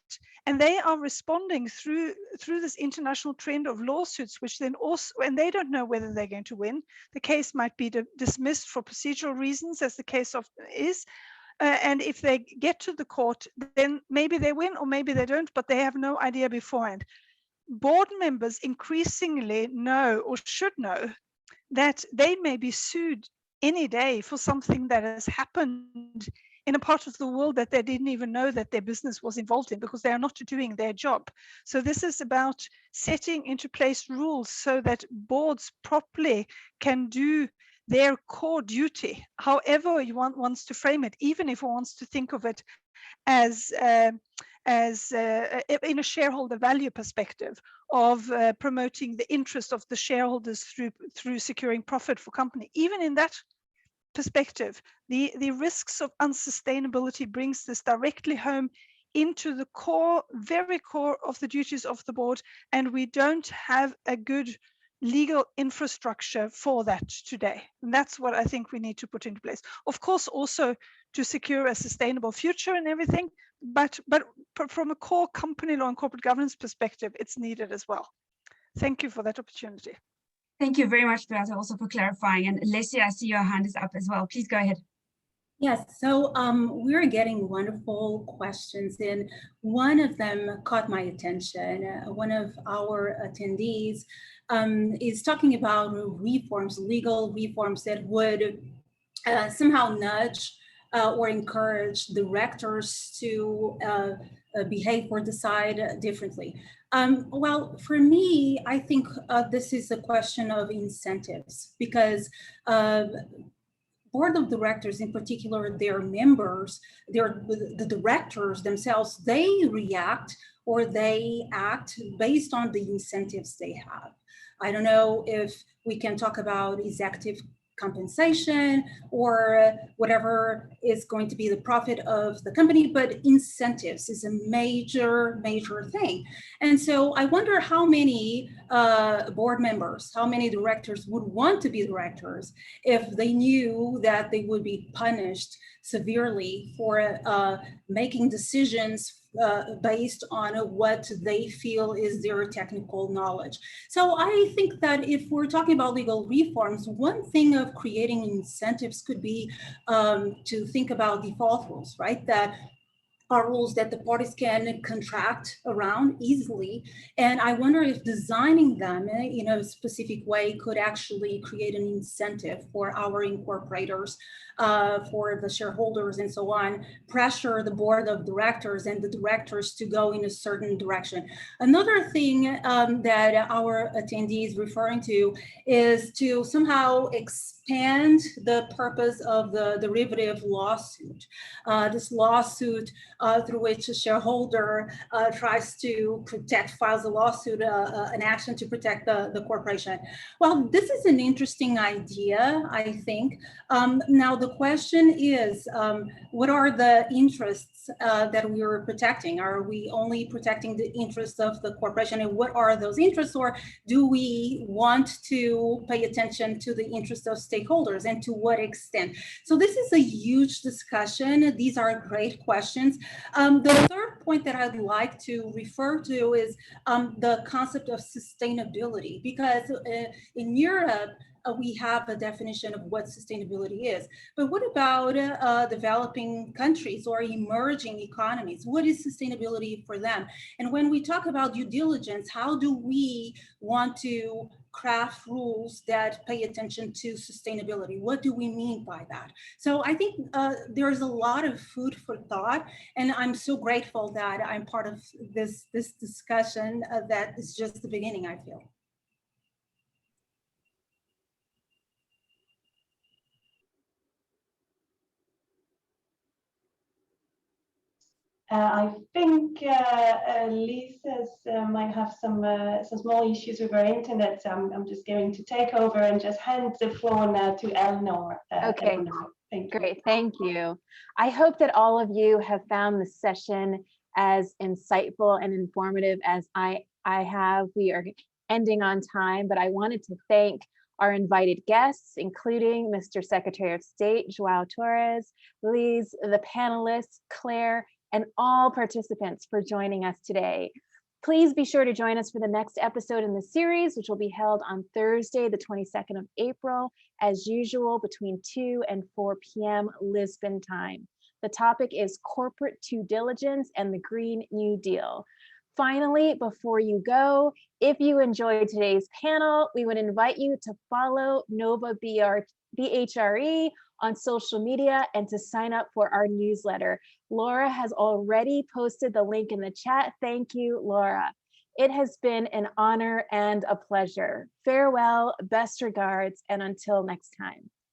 And they are responding through this international trend of lawsuits, which then also, and they don't know whether they're going to win. The case might be dismissed for procedural reasons, as the case is. And if they get to the court, then maybe they win or maybe they don't, but they have no idea beforehand. Board members increasingly know, or should know, that they may be sued any day for something that has happened in a part of the world that they didn't even know that their business was involved in, because they are not doing their job. So this is about setting into place rules so that boards properly can do their core duty, however you wants to frame it, even if one wants to think of it as in a shareholder value perspective of promoting the interest of the shareholders through securing profit for company. Even in that perspective, the risks of unsustainability brings this directly home into the core, very core of the duties of the board, and we don't have a good legal infrastructure for that today. And that's what I think we need to put into place. Of course, also to secure a sustainable future and everything, but from a core company law and corporate governance perspective, it's needed as well. Thank you for that opportunity. Thank you very much, Beate, also for clarifying. And Lécia, I see your hand is up as well. Please go ahead. Yes, so we're getting wonderful questions, and one of them caught my attention. One of our attendees is talking about reforms, legal reforms that would somehow nudge or encourage directors to behave or decide differently. Well, for me, I think this is a question of incentives, because board of directors, in particular, their members, the directors themselves, they react or they act based on the incentives they have. I don't know if we can talk about executive compensation or whatever is going to be the profit of the company, but incentives is a major thing. And so I wonder how many board members, how many directors would want to be directors if they knew that they would be punished severely for making decisions based on what they feel is their technical knowledge. So I think that if we're talking about legal reforms, one thing of creating incentives could be to think about default rules, right? That are rules that the parties can contract around easily. And I wonder if designing them in a specific way could actually create an incentive for our incorporators, for the shareholders and so on, pressure the board of directors and the directors to go in a certain direction. Another thing that our attendee is referring to is to somehow expand the purpose of the derivative lawsuit. This lawsuit through which a shareholder tries to files a lawsuit, an action to protect the corporation. Well, this is an interesting idea, I think. Now, the question is, what are the interests that we are protecting? Are we only protecting the interests of the corporation, and what are those interests? Or do we want to pay attention to the interests of stakeholders, and to what extent? So this is a huge discussion. These are great questions. The third point that I'd like to refer to is the concept of sustainability, because in Europe, we have a definition of what sustainability is. But what about developing countries or emerging economies? What is sustainability for them? And when we talk about due diligence, how do we want to craft rules that pay attention to sustainability? What do we mean by that? So I think there's a lot of food for thought, and I'm so grateful that I'm part of this discussion that is just the beginning, I feel. I think Lisa's might have some small issues with her internet, so I'm just going to take over and just hand the floor now to Eleanor. Okay, Eleanor. Thank you. Great, thank you. I hope that all of you have found the session as insightful and informative as I have. We are ending on time, but I wanted to thank our invited guests, including Mr. Secretary of State, João Torres, Lise, the panelists, Claire, and all participants for joining us today. Please be sure to join us for the next episode in the series, which will be held on Thursday, the 22nd of April, as usual, between 2 and 4 p.m. Lisbon time. The topic is corporate due diligence and the Green New Deal. Finally, before you go, if you enjoyed today's panel, we would invite you to follow Nova BHRE on social media and to sign up for our newsletter. Laura has already posted the link in the chat. Thank you, Laura. It has been an honor and a pleasure. Farewell, best regards, and until next time.